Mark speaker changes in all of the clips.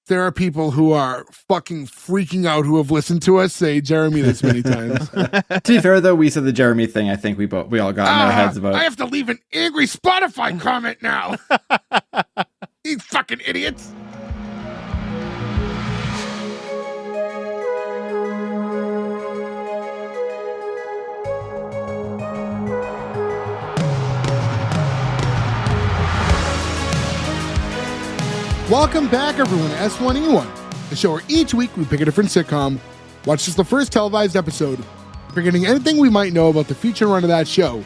Speaker 1: there are people who are fucking freaking out who have listened to us say Jeremy this many times.
Speaker 2: To be fair, though, we said the Jeremy thing. I think we all got in our heads about.
Speaker 1: I have to leave an angry Spotify comment now. You fucking idiots. Welcome back, everyone, to S1E1, the show where each week we pick a different sitcom, watch just the first televised episode, forgetting anything we might know about the future run of that show,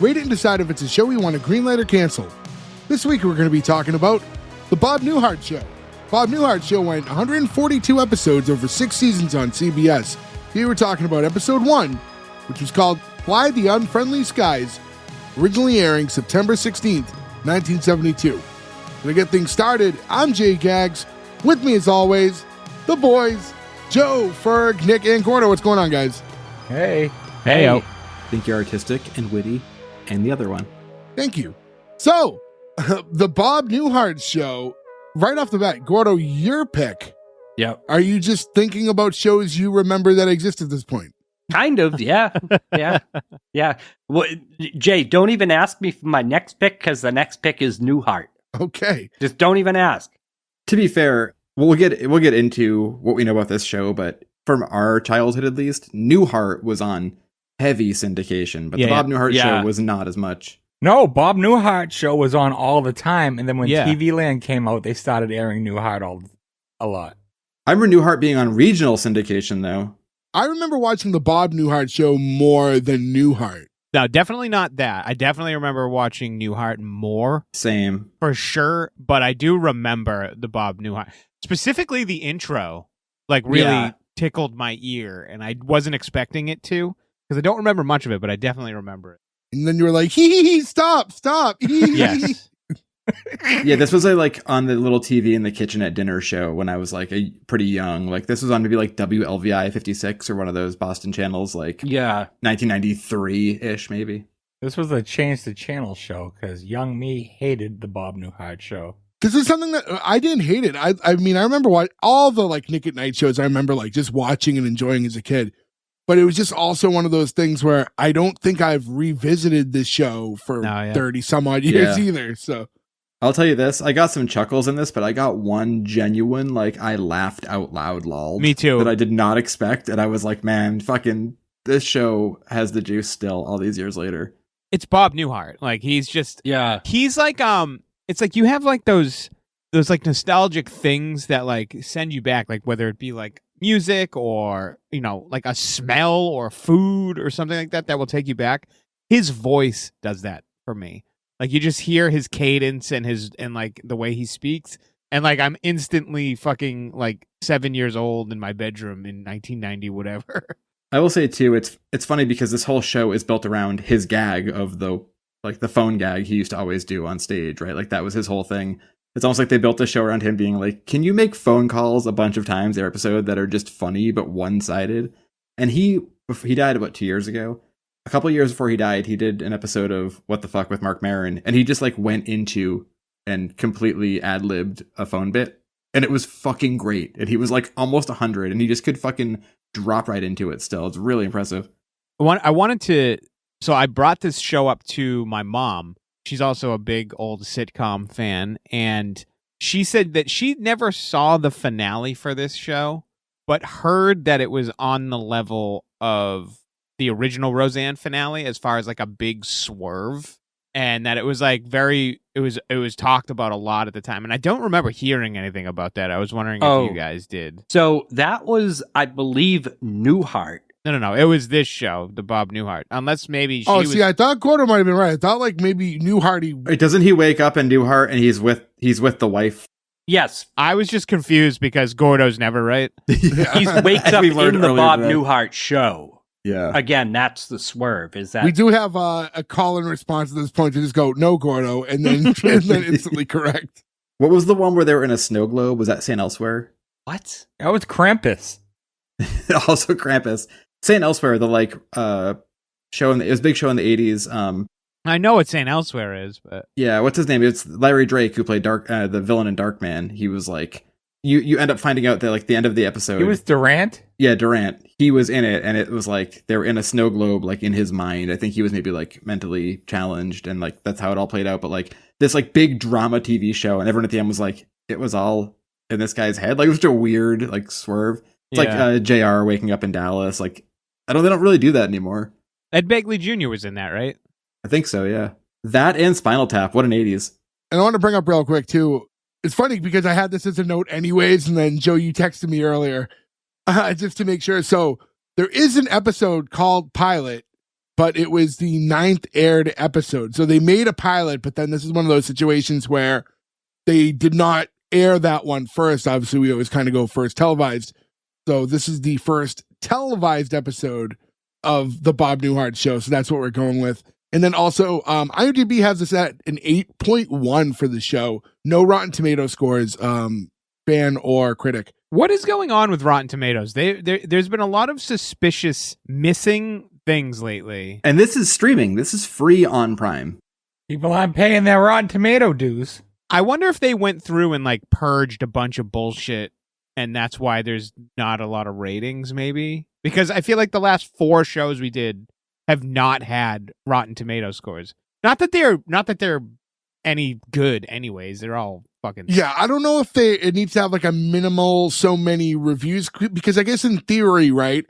Speaker 1: rate it and decide if it's a show we want to greenlight or cancel. This week we're going to be talking about The Bob Newhart Show. Bob Newhart Show went 142 episodes over 6 seasons on CBS. Here we're talking about episode 1, which was called Fly the Unfriendly Skies, originally airing September 16th, 1972. To get things started, I'm Jay Gags. With me, as always, the boys, Joe, Ferg, Nick, and Gordo. What's going on, guys?
Speaker 3: Hey.
Speaker 2: I think you're artistic and witty, and the other one.
Speaker 1: Thank you. So, the Bob Newhart Show, right off the bat, Gordo, your pick.
Speaker 3: Yep.
Speaker 1: Are you just thinking about shows you remember that exist at this point?
Speaker 3: Kind of, yeah. Yeah. Well, Jay, don't even ask me for my next pick, because the next pick is Newhart.
Speaker 1: Okay.
Speaker 3: Just don't even ask.
Speaker 2: To be fair, we'll get into what we know about this show, but from our childhood at least, Newhart was on heavy syndication, but the Bob Newhart Show was not as much.
Speaker 4: No, Bob Newhart Show was on all the time, and then when TV Land came out, they started airing Newhart a lot.
Speaker 2: I remember Newhart being on regional syndication, though.
Speaker 1: I remember watching the Bob Newhart Show more than Newhart.
Speaker 5: No, definitely not that. I definitely remember watching Newhart more.
Speaker 2: Same.
Speaker 5: For sure, but I do remember the Bob Newhart. Specifically the intro, really tickled my ear, and I wasn't expecting it to, because I don't remember much of it, but I definitely remember it.
Speaker 1: And then you were like, hee, stop.
Speaker 5: Yes.
Speaker 2: Yeah, this was like on the little TV in the kitchen at dinner show when I was like pretty young. Like this was on maybe like WLVI 56 or one of those Boston channels, like 1993-ish maybe.
Speaker 4: This was a change the channel show because young me hated the Bob Newhart Show.
Speaker 1: This is something that I didn't hate it. I mean, I remember all the like Nick at Night shows I remember like just watching and enjoying as a kid. But it was just also one of those things where I don't think I've revisited this show for 30 some odd years either. So
Speaker 2: I'll tell you this, I got some chuckles in this, but I got one genuine, like, I laughed out loud lol.
Speaker 5: Me too.
Speaker 2: That I did not expect, and I was like, man, fucking, this show has the juice still all these years later.
Speaker 5: It's Bob Newhart. Like, he's just...
Speaker 3: Yeah.
Speaker 5: He's like, it's like you have, like, those like, nostalgic things that, like, send you back, like, whether it be, like, music or, you know, like, a smell or food or something like that will take you back. His voice does that for me. Like, you just hear his cadence and like the way he speaks, and like I'm instantly fucking like 7 years old in my bedroom in 1990 whatever.
Speaker 2: I will say too, it's funny because this whole show is built around his gag of the phone gag he used to always do on stage, right? Like that was his whole thing. It's almost like they built the show around him being like, can you make phone calls a bunch of times every episode that are just funny but one-sided? And he died about 2 years ago. A couple years before he died, he did an episode of What the Fuck with Mark Maron, and he just like went into and completely ad-libbed a phone bit, and it was fucking great. And he was like almost 100, and he just could fucking drop right into it still. It's really impressive.
Speaker 5: So I brought this show up to my mom. She's also a big old sitcom fan, and she said that she never saw the finale for this show, but heard that it was on the level of the original Roseanne finale as far as like a big swerve, and that it was like it was talked about a lot at the time. And I don't remember hearing anything about that. I was wondering if you guys did.
Speaker 3: So that was, I believe, Newhart.
Speaker 5: No. It was this show, the Bob Newhart. Unless maybe
Speaker 1: I thought Gordo might have been right. I thought like maybe Newhart.
Speaker 2: Wait, doesn't he wake up in Newhart and he's with the wife?
Speaker 3: Yes.
Speaker 5: I was just confused because Gordo's never right.
Speaker 3: He wakes up in the Bob Newhart Show.
Speaker 2: Yeah.
Speaker 3: Again, that's the swerve. Is that
Speaker 1: we do have a call in response at this point to just go no Gordo and then instantly correct.
Speaker 2: What was the one where they were in a snow globe? Was that St. Elsewhere?
Speaker 3: What?
Speaker 4: That was Krampus.
Speaker 2: Also Krampus. St. Elsewhere, the like show it was a big show in the 80s.
Speaker 5: I know what St. Elsewhere is, but
Speaker 2: yeah, what's his name? It's Larry Drake who played the villain in Darkman. He was like you end up finding out that like the end of the episode,
Speaker 4: He was Durant.
Speaker 2: Yeah, Durant. He was in it, and it was like they were in a snow globe, like in his mind. I think he was maybe like mentally challenged, and like that's how it all played out. But like this like big drama TV show, and everyone at the end was like, it was all in this guy's head. Like it was such a weird like swerve. It's like JR waking up in Dallas. Like they don't really do that anymore.
Speaker 5: Ed Begley Jr. was in that, right?
Speaker 2: I think so. Yeah, that and Spinal Tap. What an 80s.
Speaker 1: And I want to bring up real quick too. It's funny because I had this as a note anyways, and then Joe, you texted me earlier just to make sure. So there is an episode called Pilot, but it was the 9th aired episode. So they made a pilot, but then this is one of those situations where they did not air that one first. Obviously, we always kind of go first televised. So this is the first televised episode of the Bob Newhart Show. So that's what we're going with. And then also, IMDb has this at an 8.1 for the show. No Rotten Tomato scores, fan or critic.
Speaker 5: What is going on with Rotten Tomatoes? There's been a lot of suspicious missing things lately.
Speaker 2: And this is streaming. This is free on Prime.
Speaker 4: People aren't paying their Rotten Tomato dues.
Speaker 5: I wonder if they went through and like purged a bunch of bullshit, and that's why there's not a lot of ratings, maybe. Because I feel like the last 4 shows we did have not had Rotten Tomato scores. Not that they're any good anyways. They're all fucking...
Speaker 1: Yeah, I don't know if it needs to have like a minimal so many reviews, because I guess in theory, right,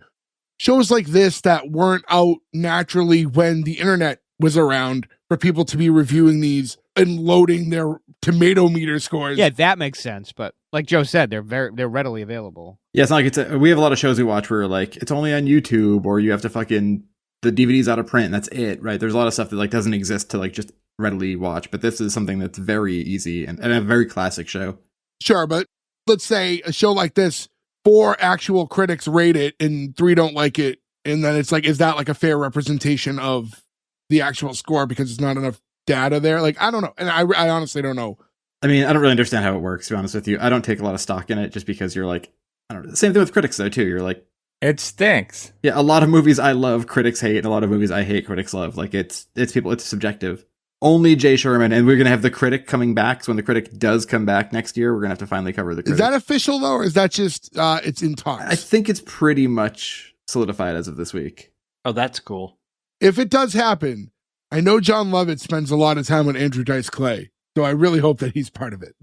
Speaker 1: shows like this that weren't out naturally when the internet was around for people to be reviewing these and loading their tomato meter scores.
Speaker 5: Yeah, that makes sense. But like Joe said, they're readily available.
Speaker 2: Yeah, it's not like we have a lot of shows we watch where like it's only on YouTube, or you have to fucking... the DVD's out of print and that's it, right? There's a lot of stuff that like doesn't exist to like just readily watch, but this is something that's very easy and a very classic show.
Speaker 1: Sure, but let's say a show like this, 4 actual critics rate it and 3 don't like it, and then it's like, is that like a fair representation of the actual score because it's not enough data there? Like, I don't know, and I honestly don't know.
Speaker 2: I mean, I don't really understand how it works, to be honest with you. I don't take a lot of stock in it just because you're like, I don't know. The same thing with critics though too. You're like,
Speaker 4: it stinks.
Speaker 2: Yeah, a lot of movies I love, critics hate, and a lot of movies I hate, critics love. Like it's people, it's subjective. Only Jay Sherman, and we're gonna have the critic coming back. So when the critic does come back next year, we're gonna have to finally cover the critic.
Speaker 1: Is that official though, or is that just it's in talks?
Speaker 2: I think it's pretty much solidified as of this week.
Speaker 3: Oh, that's cool.
Speaker 1: If it does happen, I know John Lovett spends a lot of time with Andrew Dice Clay, so I really hope that he's part of it.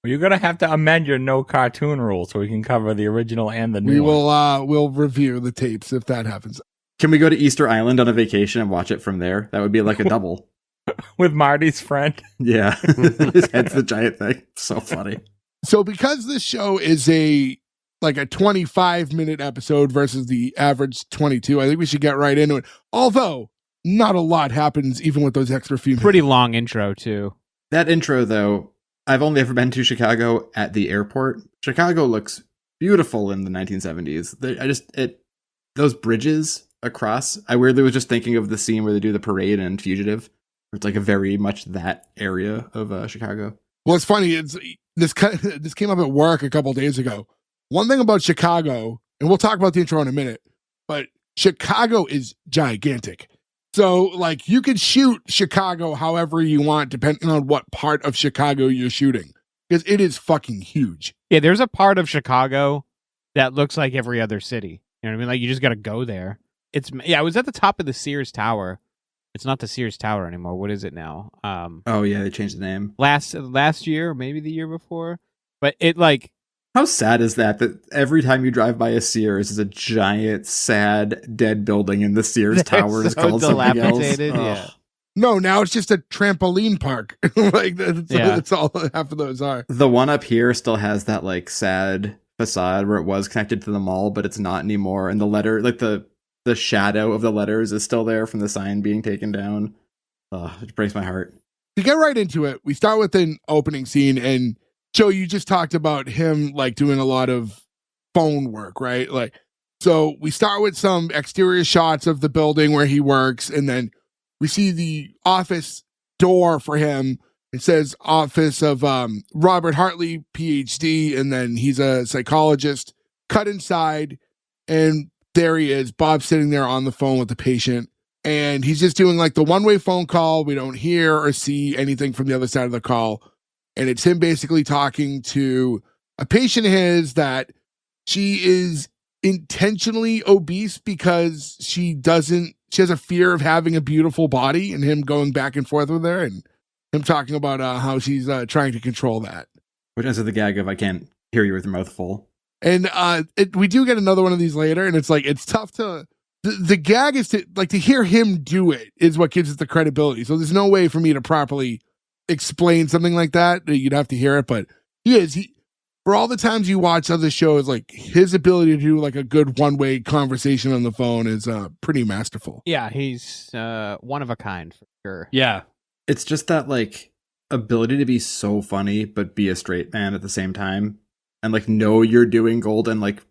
Speaker 4: Well, you're gonna have to amend your no cartoon rule so we can cover the original and the new.
Speaker 1: We'll review the tapes if that happens.
Speaker 2: Can we go to Easter Island on a vacation and watch it from there? That would be like a double.
Speaker 4: With Marty's friend.
Speaker 2: Yeah. His head's the giant thing. So funny.
Speaker 1: So because this show is a 25-minute episode versus the average 22, I think we should get right into it. Although not a lot happens even with those extra few minutes.
Speaker 5: Pretty long intro too.
Speaker 2: That intro though, I've only ever been to Chicago at the airport. Chicago looks beautiful in the 1970s. Those bridges across, I weirdly was just thinking of the scene where they do the parade in Fugitive. It's like a very much that area of Chicago.
Speaker 1: Well, it's funny. This came up at work a couple days ago. One thing about Chicago, and we'll talk about the intro in a minute, but Chicago is gigantic. So, like, you could shoot Chicago however you want, depending on what part of Chicago you're shooting, because it is fucking huge.
Speaker 5: Yeah, there's a part of Chicago that looks like every other city. You know what I mean? Like, you just got to go there. I was at the top of the Sears Tower. It's not the Sears Tower anymore. What is it now?
Speaker 2: Oh yeah, they changed the name.
Speaker 5: Last year, maybe the year before. But it like,
Speaker 2: how sad is that every time you drive by a Sears is a giant, sad, dead building, and the Sears Tower is called something else.
Speaker 5: Yeah.
Speaker 1: No, now it's just a trampoline park. Like that's all half of those are.
Speaker 2: The one up here still has that like sad facade where it was connected to the mall, but it's not anymore. And the letter, like the shadow of the letters is still there from the sign being taken down. It breaks my heart.
Speaker 1: To get right into it, we start with an opening scene, and Joe, you just talked about him like doing a lot of phone work, right? Like, so we start with some exterior shots of the building where he works, and then we see the office door for him. It says office of Robert Hartley, PhD, and then he's a psychologist. Cut inside, and there he is, Bob sitting there on the phone with the patient, and he's just doing like the one-way phone call. We don't hear or see anything from the other side of the call, and it's him basically talking to a patient of his that she is intentionally obese because she has a fear of having a beautiful body, and him going back and forth with her and him talking about how she's trying to control that.
Speaker 2: Which ends with the gag of, I can't hear you with your mouth full.
Speaker 1: And we do get another one of these later, and it's like, it's tough to, the gag is to hear him do it is what gives it the credibility. So there's no way for me to properly explain something like that. You'd have to hear it, but he for all the times you watch other shows, like his ability to do like a good one-way conversation on the phone is pretty masterful.
Speaker 5: Yeah, he's one of a kind for sure.
Speaker 3: Yeah.
Speaker 2: It's just that like ability to be so funny but be a straight man at the same time, and like know you're doing gold, and like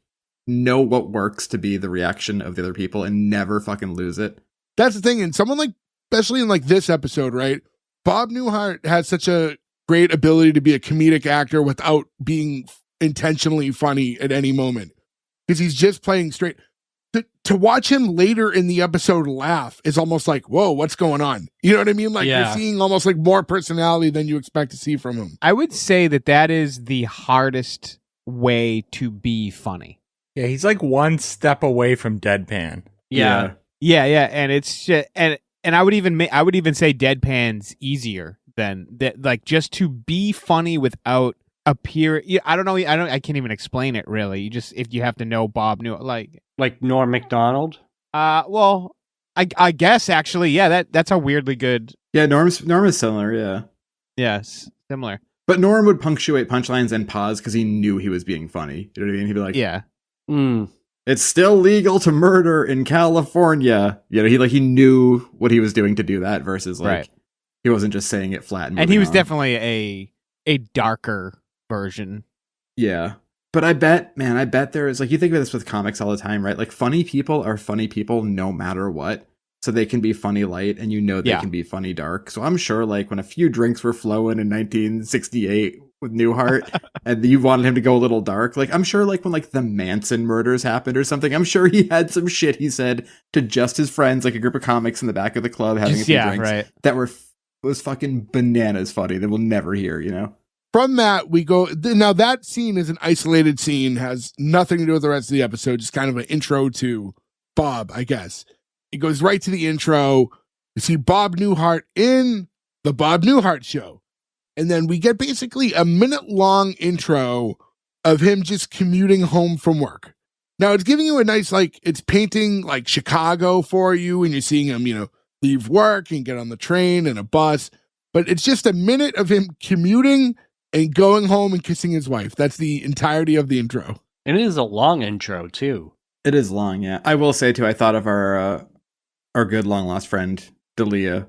Speaker 2: know what works to be the reaction of the other people and never fucking lose it.
Speaker 1: That's the thing. And someone like, especially in like this episode, right? Bob Newhart has such a great ability to be a comedic actor without being intentionally funny at any moment, because he's just playing straight. To watch him later in the episode laugh is almost like, whoa, what's going on? You know what I mean? Like you're seeing almost like more personality than you expect to see from him.
Speaker 5: I would say that is the hardest way to be funny.
Speaker 4: Yeah, he's like one step away from deadpan.
Speaker 3: Yeah.
Speaker 5: And it's just, and I would even say deadpan's easier than that. Like just to be funny without appear. I can't even explain it really. You just, if you have to know Bob Newhart,
Speaker 3: like Norm Macdonald.
Speaker 5: Well, I guess actually, yeah, that's a weirdly good.
Speaker 2: Yeah, Norm is similar. Yeah.
Speaker 5: Yes, similar.
Speaker 2: But Norm would punctuate punchlines and pause because he knew he was being funny. You know what I mean? He'd be like,
Speaker 5: yeah.
Speaker 2: It's still legal to murder in California. You know, he knew what he was doing to do that versus like he wasn't just saying it flat.
Speaker 5: And he was definitely a darker version.
Speaker 2: Yeah. But I bet there is, like, you think of this with comics all the time, right? Like funny people are funny people no matter what. So they can be funny light, and they can be funny dark. So I'm sure like when a few drinks were flowing in 1968 with Newhart and you wanted him to go a little dark, like I'm sure like when like the Manson murders happened or something, I'm sure he had some shit he said to just his friends, like a group of comics in the back of the club having a few drinks that was fucking bananas funny that we'll never hear, you know?
Speaker 1: From that, we go, now that scene is an isolated scene, has nothing to do with the rest of the episode, just kind of an intro to Bob, I guess. It goes right to the intro. You see Bob Newhart in the Bob Newhart Show. And then we get basically a minute-long intro of him just commuting home from work. Now, it's giving you a nice, like, it's painting, like, Chicago for you, and you're seeing him, you know, leave work and get on the train and a bus. But it's just a minute of him commuting and going home and kissing his wife. That's the entirety of the intro.
Speaker 3: And it is a long intro, too.
Speaker 2: It is long, yeah. I will say, too, I thought of our good long-lost friend, Dalia,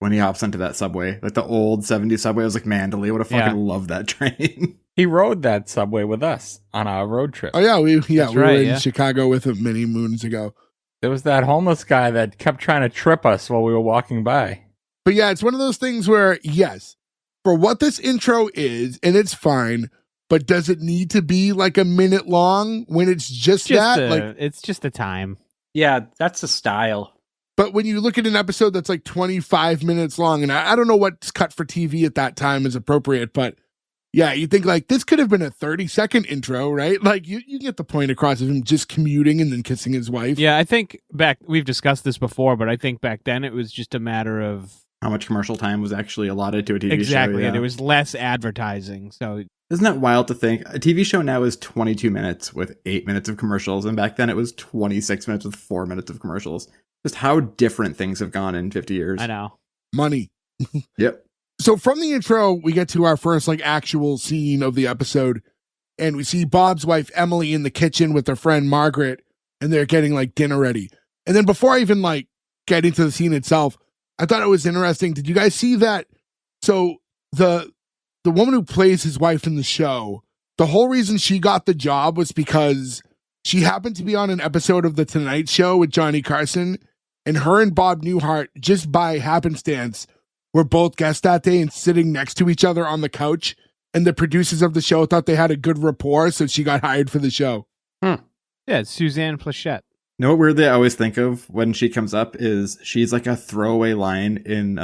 Speaker 2: when he hops onto that subway. Like the old 70s subway. I was like, man, Dalia would have fucking loved that train.
Speaker 4: He rode that subway with us on our road trip.
Speaker 1: Oh, yeah. We were in Chicago with him many moons ago.
Speaker 4: There was that homeless guy that kept trying to trip us while we were walking by.
Speaker 1: But yeah, it's one of those things where, yes, for what this intro is, and it's fine, but does it need to be like a minute long when it's just that?
Speaker 5: It's just the time.
Speaker 3: Yeah, that's the style.
Speaker 1: But when you look at an episode that's like 25 minutes long, and I don't know what's cut for TV at that time is appropriate, but yeah, you think like this could have been a 30-second intro, right? Like you get the point across of him just commuting and then kissing his wife.
Speaker 5: Yeah, I think we've discussed this before, but I think back then it was just a matter of
Speaker 2: how much commercial time was actually allotted to a TV show.
Speaker 5: Exactly, and there was less advertising. So
Speaker 2: isn't that wild to think? A TV show now is 22 minutes with 8 minutes of commercials, and back then it was 26 minutes with 4 minutes of commercials. Just how different things have gone in 50 years.
Speaker 5: I know.
Speaker 1: Money.
Speaker 2: Yep.
Speaker 1: So from the intro, we get to our first like actual scene of the episode, and we see Bob's wife, Emily, in the kitchen with her friend Margaret, and they're getting like dinner ready. And then before I even like get into the scene itself, I thought it was interesting. Did you guys see that? So the woman who plays his wife in the show, the whole reason she got the job was because she happened to be on an episode of The Tonight Show with Johnny Carson, and her and Bob Newhart, just by happenstance, were both guests that day and sitting next to each other on the couch. And the producers of the show thought they had a good rapport, so she got hired for the show.
Speaker 5: Yeah, it's Suzanne Pleshette.
Speaker 2: You know what weirdly I always think of when she comes up is she's like a throwaway line in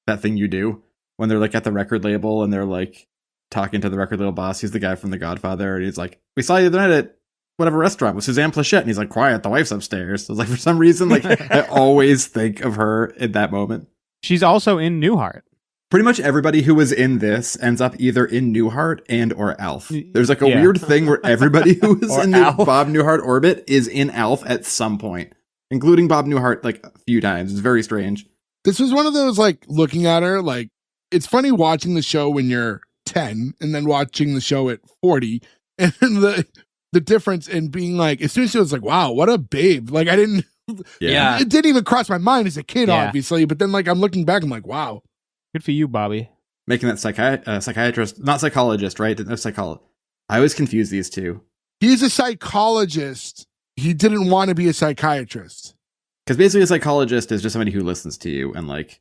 Speaker 2: That Thing You Do, when they're like at the record label and they're like, talking to the record little boss. He's the guy from The Godfather. And he's like, we saw you the other night at whatever restaurant with Suzanne Pleshette. And he's like, quiet, the wife's upstairs. I was like, for some reason, like I always think of her in that moment.
Speaker 5: She's also in Newhart.
Speaker 2: Pretty much everybody who was in this ends up either in Newhart and or Alf. There's like a weird thing where everybody who is in the Bob Newhart orbit is in Alf at some point, including Bob Newhart like a few times. It's very strange.
Speaker 1: This was one of those, like, looking at her, like, it's funny watching the show when you're 10 and then watching the show at 40. And the difference in being like, as soon as it was like, wow, what a babe. Like, I didn't, it didn't even cross my mind as a kid, obviously. But then, like, I'm looking back, I'm like, wow.
Speaker 5: Good for you, Bobby.
Speaker 2: Making that psychiatrist, not psychologist, right? No, psychologist. I always confuse these two.
Speaker 1: He's a psychologist. He didn't want to be a psychiatrist.
Speaker 2: Because basically a psychologist is just somebody who listens to you and like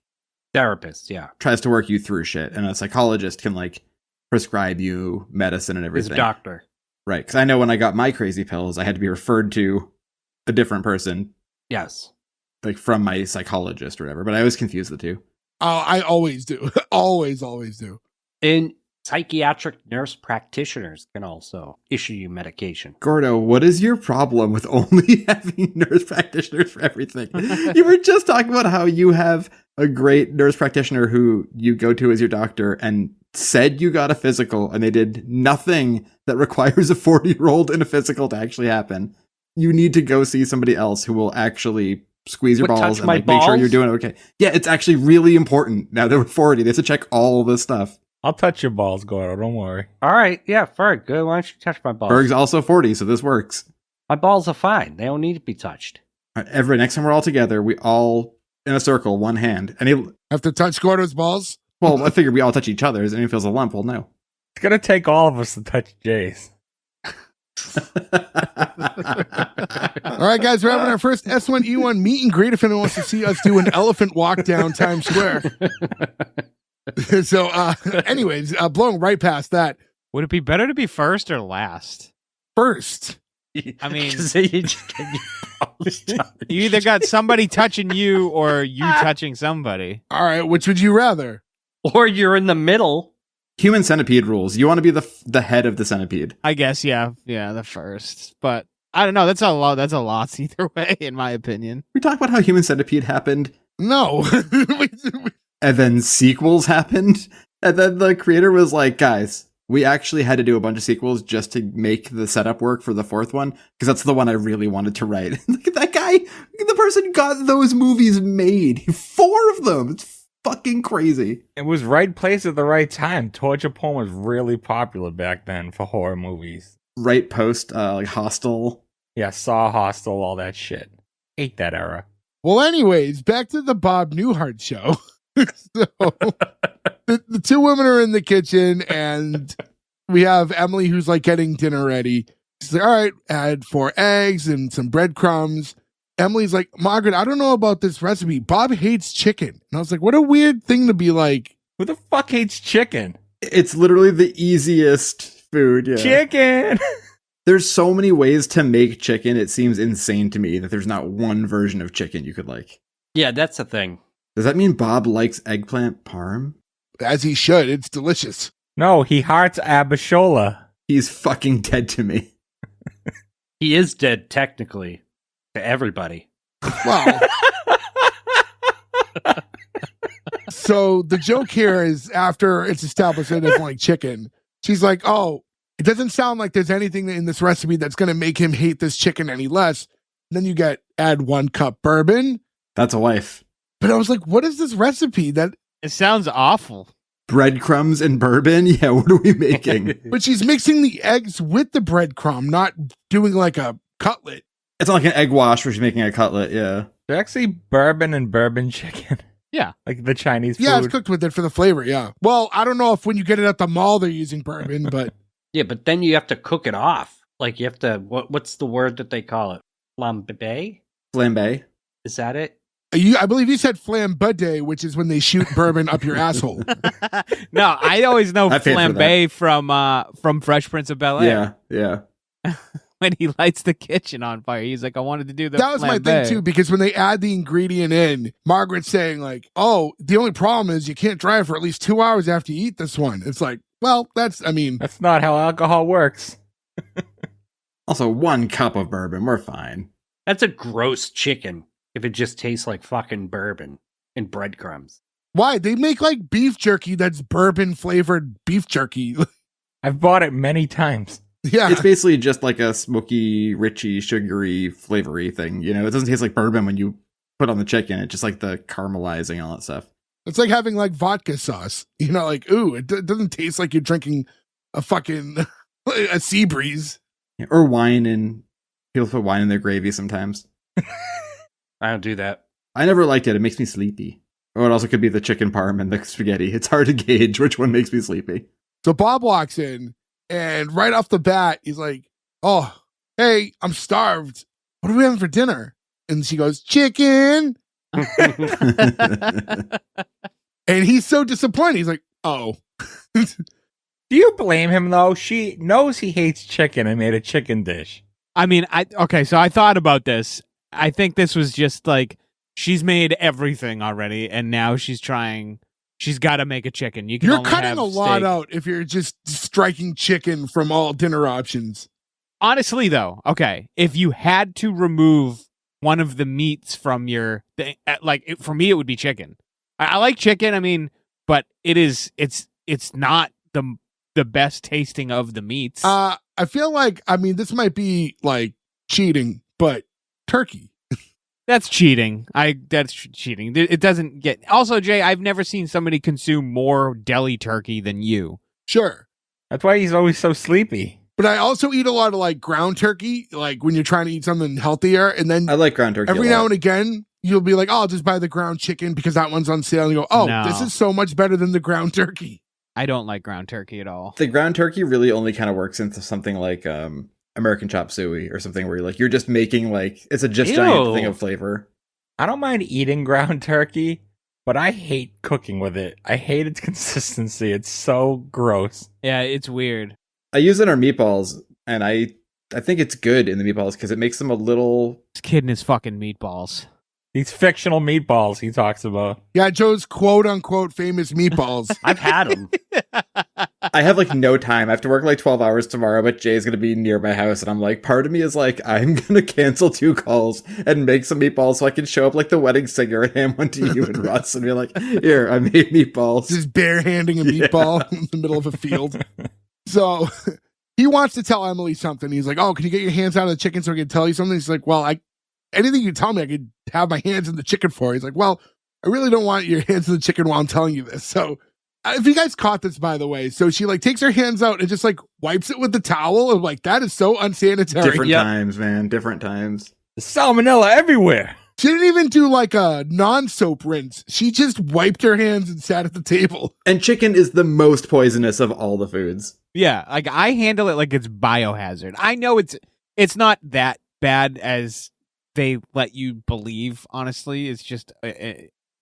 Speaker 3: therapist,
Speaker 2: tries to work you through shit. And a psychologist can like prescribe you medicine and everything.
Speaker 3: He's a doctor.
Speaker 2: Right. Because I know when I got my crazy pills, I had to be referred to a different person.
Speaker 3: Yes.
Speaker 2: Like from my psychologist or whatever. But I always confuse the two.
Speaker 1: I always do. always do.
Speaker 3: And psychiatric nurse practitioners can also issue you medication.
Speaker 2: Gordo, what is your problem with only having nurse practitioners for everything? You were just talking about how you have a great nurse practitioner who you go to as your doctor and said you got a physical and they did nothing that requires a 40-year-old in a physical to actually happen. You need to go see somebody else who will actually squeeze your balls and like, make sure you're doing okay. Yeah, it's actually really important. Now that we're 40, they have to check all this stuff.
Speaker 4: I'll touch your balls, Gordo. Don't worry.
Speaker 3: All right. Yeah, Ferg, good. Why don't you touch my balls?
Speaker 2: Ferg's also 40, so this works.
Speaker 3: My balls are fine. They don't need to be touched.
Speaker 2: All right, next time we're all together, we all in a circle, one hand. And
Speaker 1: have to touch Gordo's balls?
Speaker 2: Well, I figured we all touch each other's, and if he feels a lump, well, no.
Speaker 4: It's going to take all of us to touch Jay's.
Speaker 1: All right, guys, we're having our first S1E1 meet and greet if anyone wants to see us do an elephant walk down Times Square. So, anyways, blowing right past that.
Speaker 5: Would it be better to be first or last?
Speaker 1: First.
Speaker 5: I mean,
Speaker 3: you
Speaker 5: either got somebody touching you or you touching somebody.
Speaker 1: All right, which would you rather?
Speaker 3: Or you're in the middle.
Speaker 2: Human centipede rules. You want to be the head of the centipede.
Speaker 5: I guess, yeah, the first. But I don't know. That's a loss either way, in my opinion.
Speaker 2: We talked about how Human Centipede happened.
Speaker 1: No.
Speaker 2: And then sequels happened. And then the creator was like, guys, we actually had to do a bunch of sequels just to make the setup work for the fourth one, because that's the one I really wanted to write. Look at that guy. The person got those movies made. 4 of them. It's fucking crazy.
Speaker 4: It was right place at the right time. Torture porn was really popular back then for horror movies.
Speaker 2: Right post, like Hostel.
Speaker 4: Yeah, Saw, Hostel, all that shit. Hate that era.
Speaker 1: Well, anyways, back to the Bob Newhart Show. So, the two women are in the kitchen, and we have Emily who's like getting dinner ready. She's like, all right, add 4 eggs and some breadcrumbs. Emily's like, Margaret, I don't know about this recipe. Bob hates chicken. And I was like, what a weird thing to be like.
Speaker 4: Who the fuck hates chicken?
Speaker 2: It's literally the easiest food. Yeah.
Speaker 4: Chicken!
Speaker 2: There's so many ways to make chicken. It seems insane to me that there's not one version of chicken you could like.
Speaker 3: Yeah, that's the thing.
Speaker 2: Does that mean Bob likes eggplant parm?
Speaker 1: As he should. It's delicious.
Speaker 4: No, he hearts abishola.
Speaker 2: He's fucking dead to me.
Speaker 3: He is dead, technically. To everybody.
Speaker 1: Wow. So the joke here is after it's established that it doesn't like chicken, she's like, oh, it doesn't sound like there's anything in this recipe that's going to make him hate this chicken any less. And then you add 1 cup bourbon.
Speaker 2: That's a wife.
Speaker 1: But I was like, what is this recipe? That
Speaker 5: it sounds awful.
Speaker 2: Breadcrumbs and bourbon? Yeah, what are we making?
Speaker 1: But she's mixing the eggs with the breadcrumb, not doing like a cutlet.
Speaker 2: It's not like an egg wash where she's making a cutlet, yeah.
Speaker 4: They're actually bourbon and bourbon chicken.
Speaker 5: Yeah.
Speaker 4: Like the Chinese food.
Speaker 1: Yeah, it's cooked with it for the flavor, yeah. Well, I don't know if when you get it at the mall they're using bourbon, but...
Speaker 3: Yeah, but then you have to cook it off. Like you have to, what's the word that they call it? Flambe?
Speaker 2: Flambe.
Speaker 3: Is that it?
Speaker 1: I believe you said flambe, which is when they shoot bourbon up your asshole.
Speaker 5: No, I always know
Speaker 2: I paid for
Speaker 5: flambe from Fresh Prince of Bel-Air.
Speaker 2: Yeah.
Speaker 5: When he lights the kitchen on fire, he's like, I wanted to do
Speaker 1: that was my thing too, because when they add the ingredient in, Margaret's saying like, oh, the only problem is you can't dry it for at least 2 hours after you eat this one. It's like, Well,
Speaker 4: That's not how alcohol works.
Speaker 2: Also, 1 cup of bourbon, we're fine.
Speaker 3: That's a gross chicken if it just tastes like fucking bourbon and breadcrumbs.
Speaker 1: why? They make like beef jerky that's bourbon flavored beef jerky.
Speaker 4: I've bought it many times.
Speaker 1: Yeah.
Speaker 2: It's basically just like a smoky, richy, sugary, flavory thing. You know, it doesn't taste like bourbon when you put on the chicken. It's just like the caramelizing, all that stuff.
Speaker 1: It's like having like vodka sauce. You know, like, ooh, it doesn't taste like you're drinking a fucking a sea breeze.
Speaker 2: Yeah, or wine, and people put wine in their gravy sometimes.
Speaker 3: I don't do that.
Speaker 2: I never liked it. It makes me sleepy. Or it also could be the chicken parm and the spaghetti. It's hard to gauge which one makes me sleepy.
Speaker 1: So Bob walks in, and right off the bat, he's like, oh, hey, I'm starved. What are we having for dinner? And she goes, chicken. And he's so disappointed. He's like, oh.
Speaker 4: Do you blame him, though? She knows he hates chicken and made a chicken dish.
Speaker 5: I mean, so I thought about this. I think this was just like, she's made everything already, and now she's got to make a chicken. You're
Speaker 1: You're cutting a lot out if you're just striking chicken from all dinner options.
Speaker 5: Honestly, though, okay, if you had to remove one of the meats from your thing, for me, it would be chicken. I like chicken, but it's not the best tasting of the meats.
Speaker 1: I feel like, this might be like cheating, but turkey.
Speaker 5: That's cheating. That's cheating. It doesn't get. Also, Jay, I've never seen somebody consume more deli turkey than you.
Speaker 1: Sure.
Speaker 4: That's why he's always so sleepy.
Speaker 1: But I also eat a lot of like ground turkey, like when you're trying to eat something healthier. And then
Speaker 2: I like ground turkey.
Speaker 1: every now and again, you'll be like, oh, I'll just buy the ground chicken because that one's on sale. And you go, oh,
Speaker 5: No.
Speaker 1: This is so much better than the ground turkey.
Speaker 5: I don't like ground turkey at all.
Speaker 2: The ground turkey really only kind of works into something like American chop suey or something where you're just making it's a just giant thing of flavor.
Speaker 4: I don't mind eating ground turkey, but I hate cooking with it. I hate its consistency. It's so gross.
Speaker 5: Yeah, it's weird.
Speaker 2: I use it in our meatballs, and I think it's good in the meatballs because it makes them a little...
Speaker 5: This kid and his fucking meatballs.
Speaker 4: These fictional meatballs he talks about.
Speaker 1: Yeah, Joe's quote unquote famous meatballs.
Speaker 3: I've had them.
Speaker 2: I have no time. I have to work 12 hours tomorrow, but Jay's going to be near my house. And I'm part of me is I'm going to cancel 2 calls and make some meatballs so I can show up like the wedding singer and hand one to you and Russ and be like, here, I made meatballs.
Speaker 1: Just barehanding a meatball in the middle of a field. So he wants to tell Emily something. He's like, oh, can you get your hands out of the chicken so I can tell you something? She's like, well, anything you tell me, I could have my hands in the chicken for. He's like, well, I really don't want your hands in the chicken while I'm telling you this. So if you guys caught this, by the way, so she takes her hands out and just wipes it with the towel. And that is so unsanitary.
Speaker 2: Different times, man. Different times.
Speaker 4: There's salmonella everywhere.
Speaker 1: She didn't even do a non-soap rinse. She just wiped her hands and sat at the table.
Speaker 2: And chicken is the most poisonous of all the foods.
Speaker 5: Yeah, I handle it like it's biohazard. I know it's not that bad as they let you believe, honestly. It's just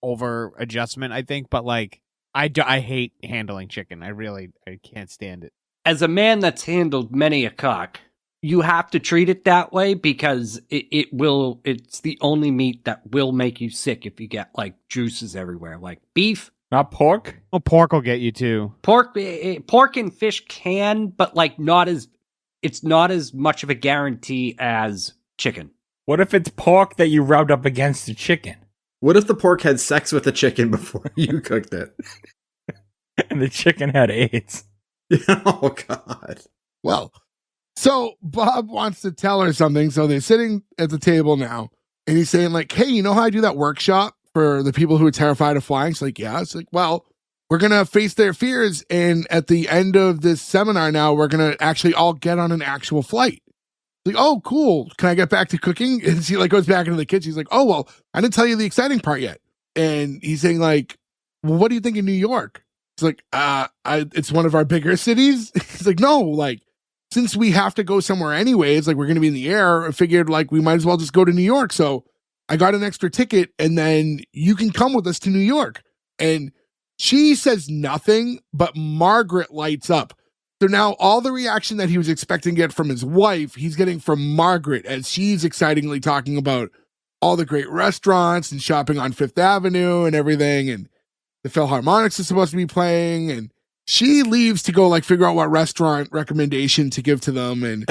Speaker 5: over adjustment, I think. But I hate handling chicken. I can't stand it.
Speaker 3: As a man that's handled many a cock, you have to treat it that way because it's the only meat that will make you sick if you get juices everywhere. Like beef.
Speaker 4: Not pork?
Speaker 5: Well, pork will get you too.
Speaker 3: Pork and fish can, but it's not as much of a guarantee as chicken.
Speaker 4: What if it's pork that you rubbed up against the chicken?
Speaker 2: What if the pork had sex with the chicken before you cooked it?
Speaker 4: And the chicken had AIDS.
Speaker 2: Oh, God.
Speaker 1: Well, so Bob wants to tell her something. So they're sitting at the table now. And he's saying hey, you know how I do that workshop for the people who are terrified of flying? It's yeah. It's well, we're going to face their fears. And at the end of this seminar now, we're going to actually all get on an actual flight. Oh, cool. Can I get back to cooking? And she goes back into the kitchen. She's like, oh, well, I didn't tell you the exciting part yet. And he's saying well, what do you think of New York? It's it's one of our bigger cities. He's like, no, since we have to go somewhere anyways, we're going to be in the air, I figured we might as well just go to New York. So I got an extra ticket and then you can come with us to New York. And she says nothing, but Margaret lights up. So now all the reaction that he was expecting to get from his wife, he's getting from Margaret as she's excitingly talking about all the great restaurants and shopping on Fifth Avenue and everything. And the Philharmonics is supposed to be playing. And She leaves to go like figure out what restaurant recommendation to give to them, and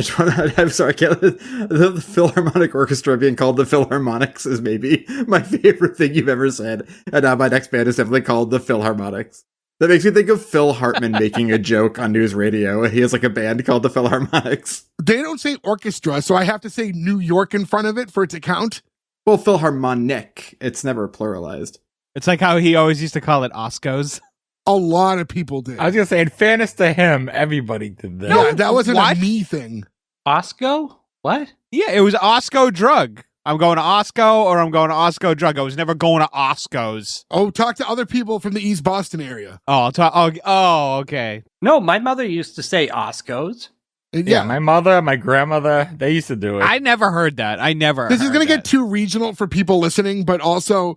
Speaker 2: I'm sorry, I can't, the Philharmonic Orchestra being called the Philharmonics is maybe my favorite thing you've ever said. And now my next band is definitely called the Philharmonics. That makes me think of Phil Hartman making a joke on news radio. He has like a band called the Philharmonics.
Speaker 1: they don't say orchestra, so I have to say New York in front of it for it to count.
Speaker 2: Well, Philharmonic, it's never pluralized.
Speaker 5: It's like how he always used to call it Oscos.
Speaker 1: A lot of people did.
Speaker 4: I was gonna say, in fairness to him, everybody did that.
Speaker 1: Yeah, that wasn't
Speaker 5: What?
Speaker 1: a me thing.
Speaker 3: Osco? What?
Speaker 5: Yeah, it was Osco drug. I'm going to Osco or I'm going to Osco drug. I was never going to Oscos.
Speaker 1: Oh, talk to other people from the East Boston area.
Speaker 5: Oh, I'll talk. Oh, okay.
Speaker 3: No, my mother used to say Oscos.
Speaker 4: Yeah, my mother, my grandmother, they used to do it.
Speaker 5: I never heard that.
Speaker 1: This is going to get too regional for people listening, but also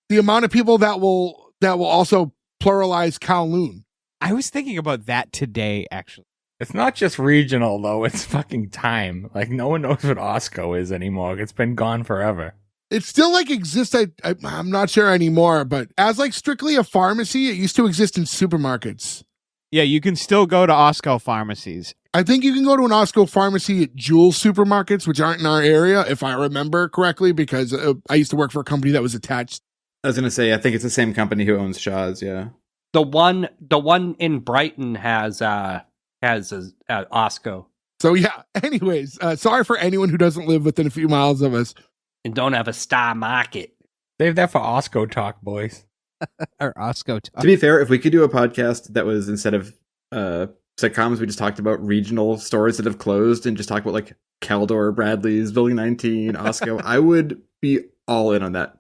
Speaker 1: the amount of people that will also pluralize Kowloon.
Speaker 5: I was thinking about that today, actually.
Speaker 4: It's not just regional, though. It's fucking time. Like, no one knows what Osco is anymore. It's been gone forever.
Speaker 1: It still like exists. I'm not sure anymore, but as like strictly a pharmacy, it used to exist in supermarkets.
Speaker 5: Yeah, you can still go to Osco pharmacies.
Speaker 1: I think you can go to an Osco pharmacy at Jewel supermarkets, which aren't in our area, if I remember correctly, because I used to work for a company that was attached.
Speaker 2: I was going to say, I think it's the same company who owns Shaw's, yeah.
Speaker 3: The one in Brighton has a Osco
Speaker 1: So yeah, anyways, sorry for anyone who doesn't live within a few miles of us.
Speaker 3: and don't have a Star Market.
Speaker 4: Save that for Osco talk, boys.
Speaker 5: Or Osco.
Speaker 2: To be fair, if we could do a podcast that was, instead of sitcoms, we just talked about regional stores that have closed and just talk about like Caldor, Bradley's, Building 19, Osco, I would be all in on that.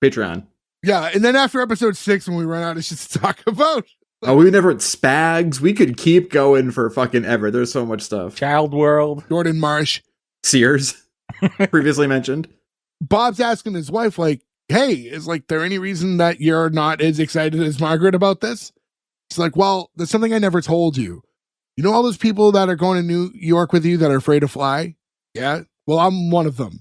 Speaker 2: Patreon.
Speaker 1: Yeah, and then after episode 6, when we run out of shit to talk about.
Speaker 2: Oh, we never at Spags. We could keep going for fucking ever. There's so much stuff.
Speaker 4: Child World.
Speaker 1: Jordan Marsh.
Speaker 2: Sears, previously mentioned.
Speaker 1: Bob's asking his wife, like, hey, is like there any reason that you're not as excited as Margaret about this? She's like, well, there's something I never told you. You know all those people that are going to New York with you that are afraid to fly? Yeah? Well, I'm one of them.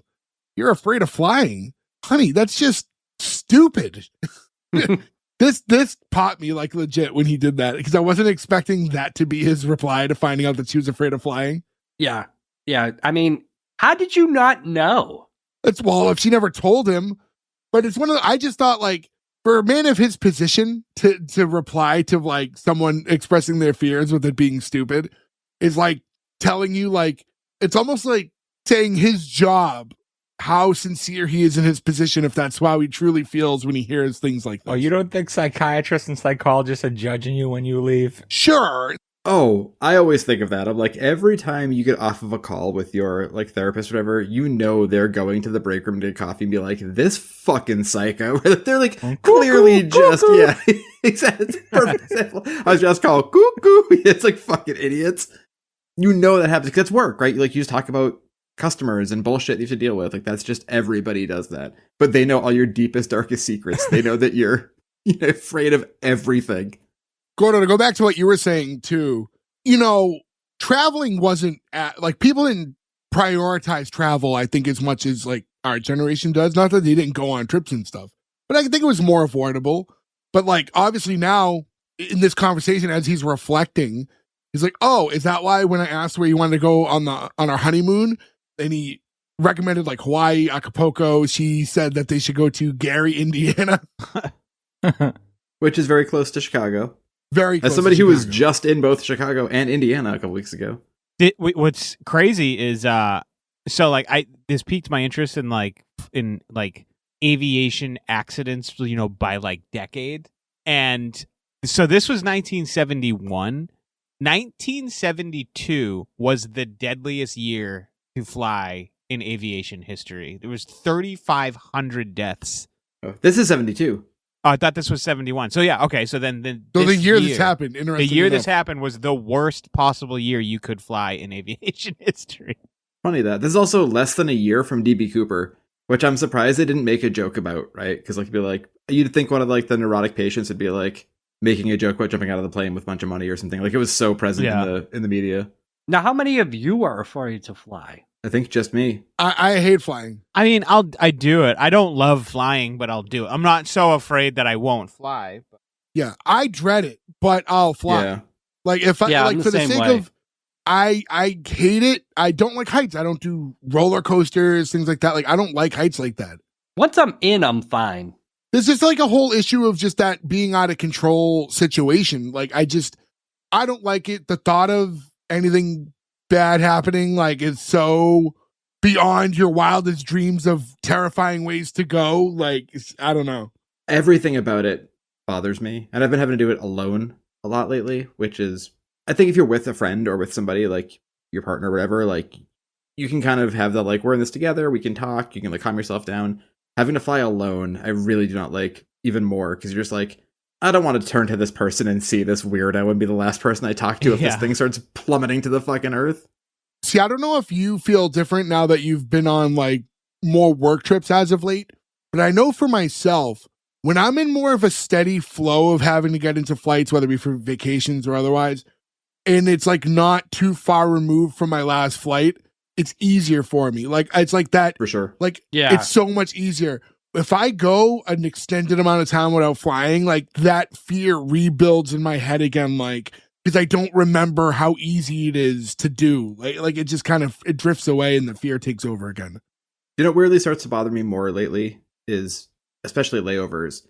Speaker 1: You're afraid of flying? Honey, that's just stupid. This popped me like legit when he did that, because I wasn't expecting that to be his reply to finding out that she was afraid of flying.
Speaker 3: Yeah. I mean, how did you not know?
Speaker 1: It's, well, if she never told him, but it's one of the, I just thought like for a man of his position to reply to like someone expressing their fears with it being stupid is like telling you, like, it's almost like saying his job, how sincere he is in his position, if that's how he truly feels when he hears things like this.
Speaker 4: Oh, you don't think psychiatrists and psychologists are judging you when you leave?
Speaker 1: Sure.
Speaker 2: Oh, I always think of that. I'm like, every time you get off of a call with your like therapist or whatever, you know they're going to the break room to get coffee and be like, this fucking psycho. They're like clearly just, yeah, exactly. It's a perfect example. I was just called cuckoo. It's like fucking idiots. You know that happens because it's work, right? Like you just talk about customers and bullshit you have to deal with. Like that's just, everybody does that. But they know all your deepest, darkest secrets. They know that you're afraid of everything.
Speaker 1: Gordo, to go back to what you were saying too, traveling wasn't like people didn't prioritize travel, I think, as much as like our generation does. Not that they didn't go on trips and stuff, but I think it was more affordable. But like obviously now in this conversation, as he's reflecting, he's like, oh, is that why when I asked where you wanted to go on our honeymoon, and he recommended like Hawaii, Acapulco, she said that they should go to Gary, Indiana.
Speaker 2: Which is very close to Chicago.
Speaker 1: Very close.
Speaker 2: As somebody
Speaker 1: to
Speaker 2: who was
Speaker 1: Chicago.
Speaker 2: just in both Chicago and Indiana a couple weeks ago.
Speaker 5: What's crazy is so like this piqued my interest in aviation accidents, by like decade. And so this was 1971. 1972 was the deadliest year to fly in aviation history. There was 3,500 deaths.
Speaker 2: Oh, this is 72.
Speaker 5: Oh, I thought this was 71. So yeah, okay. So then
Speaker 1: So the year this happened, interesting.
Speaker 5: The year
Speaker 1: enough.
Speaker 5: this happened was the worst possible year you could fly in aviation history.
Speaker 2: Funny that. This is also less than a year from DB Cooper, which I'm surprised they didn't make a joke about, right? Because like, you'd think one of like the neurotic patients would be like making a joke about jumping out of the plane with a bunch of money or something. Like it was so present in the media.
Speaker 3: Now, how many of you are afraid to fly?
Speaker 2: I think just me.
Speaker 1: I hate flying.
Speaker 5: I mean, I do it. I don't love flying, but I'll do it. I'm not so afraid that I won't fly. But.
Speaker 1: Yeah, I dread it, but I'll fly.
Speaker 2: Yeah.
Speaker 1: Like if I
Speaker 3: Yeah,
Speaker 1: like
Speaker 3: I'm
Speaker 1: for
Speaker 3: the
Speaker 1: the
Speaker 3: same
Speaker 1: sake
Speaker 3: way.
Speaker 1: of I hate it. I don't like heights. I don't do roller coasters, things like that. Like I don't like heights like that.
Speaker 3: Once I'm in, I'm fine.
Speaker 1: There's just like a whole issue of just that being out of control situation. Like I don't like it. The thought of anything bad happening like is so beyond your wildest dreams of terrifying ways to go. Like I don't know.
Speaker 2: Everything about it bothers me, and I've been having to do it alone a lot lately, which is, I think if you're with a friend or with somebody like your partner or whatever, like you can kind of have the like, we're in this together, we can talk, you can like calm yourself down. Having to fly alone, I really do not like even more, because you're just like, I don't want to turn to this person and see this weirdo and be the last person I talk to if this thing starts plummeting to the fucking earth.
Speaker 1: See, I don't know if you feel different now that you've been on like more work trips as of late, but I know for myself, when I'm in more of a steady flow of having to get into flights, whether it be for vacations or otherwise, and it's like not too far removed from my last flight, it's easier for me. Like it's like that.
Speaker 2: For sure.
Speaker 1: Like
Speaker 3: Yeah.
Speaker 1: it's so much easier. If I go an extended amount of time without flying, like that fear rebuilds in my head again, like because I don't remember how easy it is to do. Like it just kind of it drifts away and the fear takes over again.
Speaker 2: You know what weirdly starts to bother me more lately is, especially layovers,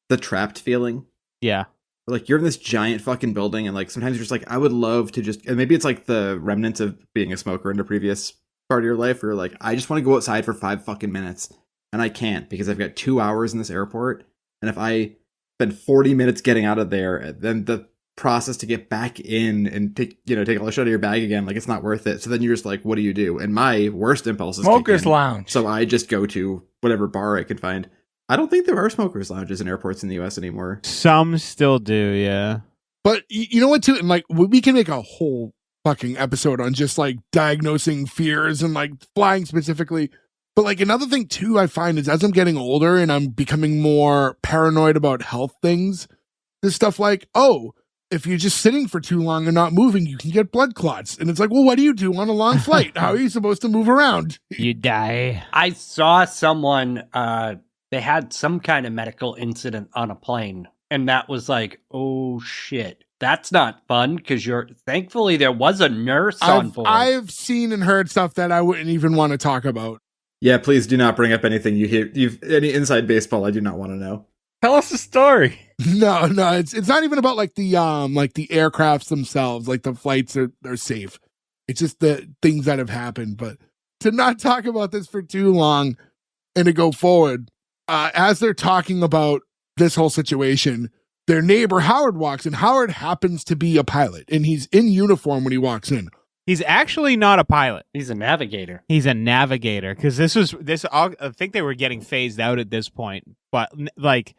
Speaker 2: the trapped feeling.
Speaker 5: Yeah.
Speaker 2: Like you're in this giant fucking building, and like sometimes you're just like, I would love to just, and maybe it's like the remnants of being a smoker in a previous part of your life, where you're like, I just want to go outside for 5 fucking minutes, and I can't because I've got 2 hours in this airport, and if I spend 40 minutes getting out of there, then the process to get back in and take all the shit out of your bag again, like it's not worth it. So then you're just like, what do you do? And my worst impulse is
Speaker 4: Smokers Lounge.
Speaker 2: So I just go to whatever bar I can find. I don't think there are smokers lounges in airports in the US anymore.
Speaker 5: Some still do, yeah.
Speaker 1: But you know what, too? And like we can make a whole fucking episode on just like diagnosing fears and like flying specifically. But like another thing too, I find is as I'm getting older and I'm becoming more paranoid about health things, there's stuff like, oh, if you're just sitting for too long and not moving, you can get blood clots. And it's like, well, what do you do on a long flight? How are you supposed to move around?
Speaker 5: You die.
Speaker 3: I saw someone, they had some kind of medical incident on a plane, and that was like, oh shit. That's not fun, because thankfully there was a nurse on board.
Speaker 1: I've seen and heard stuff that I wouldn't even want to talk about.
Speaker 2: Yeah, please do not bring up anything you hear. Any inside baseball I do not want to know.
Speaker 4: Tell us a story.
Speaker 1: No, it's not even about like the aircrafts themselves, like the flights are safe. It's just the things that have happened. But to not talk about this for too long and to go forward, as they're talking about this whole situation, their neighbor Howard walks in. Howard happens to be a pilot, and he's in uniform when he walks in.
Speaker 5: He's actually not a pilot.
Speaker 3: He's a navigator.
Speaker 5: He's a navigator, because I think they were getting phased out at this point, but like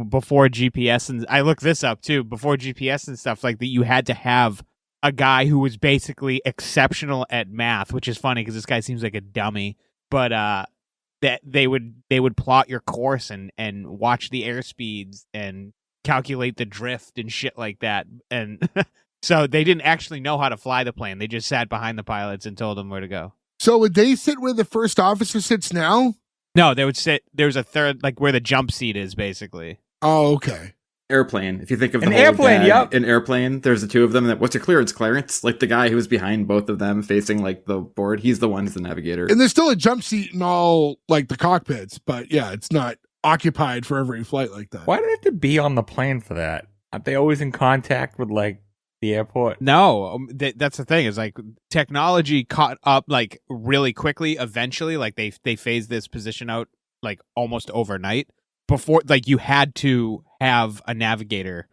Speaker 5: before GPS, and I looked this up too, before GPS and stuff like that, you had to have a guy who was basically exceptional at math, which is funny because this guy seems like a dummy, but that they would plot your course and watch the airspeeds and calculate the drift and shit like that, and so they didn't actually know how to fly the plane. They just sat behind the pilots and told them where to go.
Speaker 1: So would they sit where the first officer sits now?
Speaker 5: No, they would sit. There's a third, like where the jump seat is, basically.
Speaker 1: Oh, okay.
Speaker 2: Airplane. If you think of the
Speaker 4: An
Speaker 2: whole
Speaker 4: airplane,
Speaker 2: gag,
Speaker 4: yep.
Speaker 2: an airplane, there's the two of them. What's your clearance? Clarence? Like the guy who was behind both of them facing like the board. He's the one who's the navigator.
Speaker 1: And there's still a jump seat in all like the cockpits, but yeah, it's not occupied for every flight like that.
Speaker 4: Why do they have to be on the plane for that? Aren't they always in contact with like the airport?
Speaker 5: No, that's the thing. Is like technology caught up like really quickly. Eventually, like they phased this position out like almost overnight. Before, like you had to have a navigator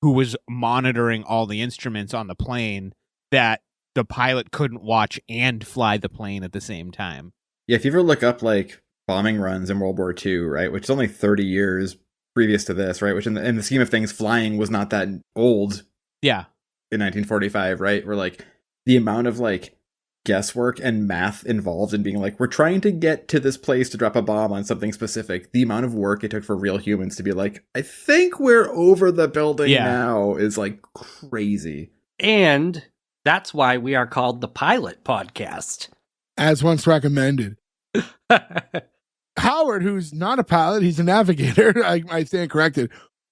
Speaker 5: who was monitoring all the instruments on the plane that the pilot couldn't watch and fly the plane at the same time.
Speaker 2: Yeah, if you ever look up like bombing runs in World War II, right, which is only 30 years previous to this, right, which in the scheme of things, flying was not that old.
Speaker 5: Yeah.
Speaker 2: In 1945, right, where like the amount of like guesswork and math involved in being like, we're trying to get to this place to drop a bomb on something specific, the amount of work it took for real humans to be like, I think we're over the building now, is like crazy.
Speaker 3: And that's why we are called the Pilot Podcast.
Speaker 1: As once recommended. Howard, who's not a pilot, he's a navigator. I stand corrected.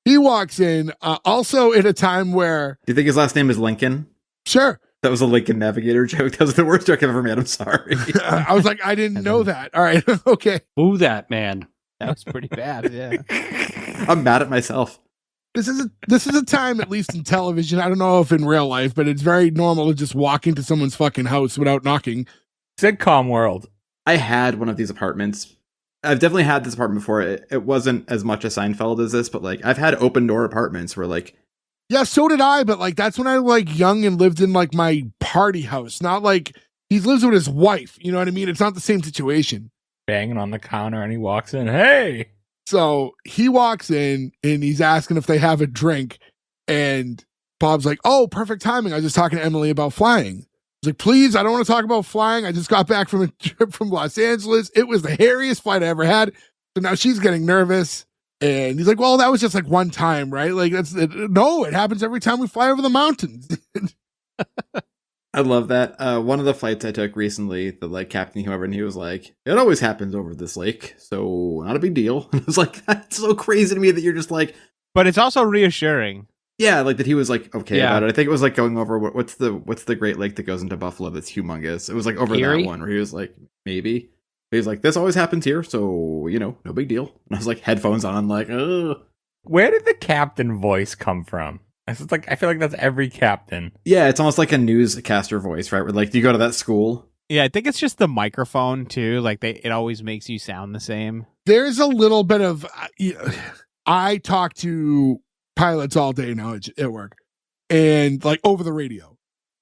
Speaker 1: He walks in, also at a time where...
Speaker 2: Do you think his last name is Lincoln?
Speaker 1: Sure.
Speaker 2: That was a Lincoln Navigator joke. That was the worst joke I've ever made. I'm sorry.
Speaker 1: I was like, I didn't know that. All right. Okay.
Speaker 3: Boo that man.
Speaker 5: That was pretty bad. Yeah.
Speaker 2: I'm mad at myself.
Speaker 1: This is a time, at least in television, I don't know if in real life, but it's very normal to just walk into someone's fucking house without knocking.
Speaker 4: Sitcom world.
Speaker 2: I had one of these apartments. I've definitely had this apartment before. It wasn't as much a Seinfeld as this, but like I've had open door apartments where like...
Speaker 1: Yeah, so did I, but like that's when I was like young and lived in like my party house, not like he lives with his wife. You know what I mean? It's not the same situation.
Speaker 4: Banging on the counter and he walks in. Hey!
Speaker 1: So he walks in and he's asking if they have a drink. And Bob's like, oh, perfect timing. I was just talking to Emily about flying. He's like, please, I don't want to talk about flying. I just got back from a trip from Los Angeles. It was the hairiest flight I ever had. So now she's getting nervous. And he's like, well, that was just like one time, right? Like, no, it happens every time we fly over the mountains.
Speaker 2: I love that. One of the flights I took recently, the like captain came over and he was like, it always happens over this lake, so not a big deal. And I was like, that's so crazy to me that you're just like...
Speaker 5: But it's also reassuring.
Speaker 2: Yeah, like that he was like, okay
Speaker 5: Yeah.
Speaker 2: about it. I think it was like going over, what's the Great Lake that goes into Buffalo that's humongous? It was like over
Speaker 3: Erie?
Speaker 2: that one where he was like, maybe. But he's like, this always happens here, so, you know, no big deal. And I was like, headphones on, like, ugh.
Speaker 4: Where did the captain voice come from? It's like I feel like that's every captain.
Speaker 2: Yeah, it's almost like a newscaster voice, right? Where like, do you go to that school?
Speaker 5: Yeah, I think it's just the microphone too. Like it always makes you sound the same.
Speaker 1: There's a little bit of... I talk to pilots all day now at work and like over the radio.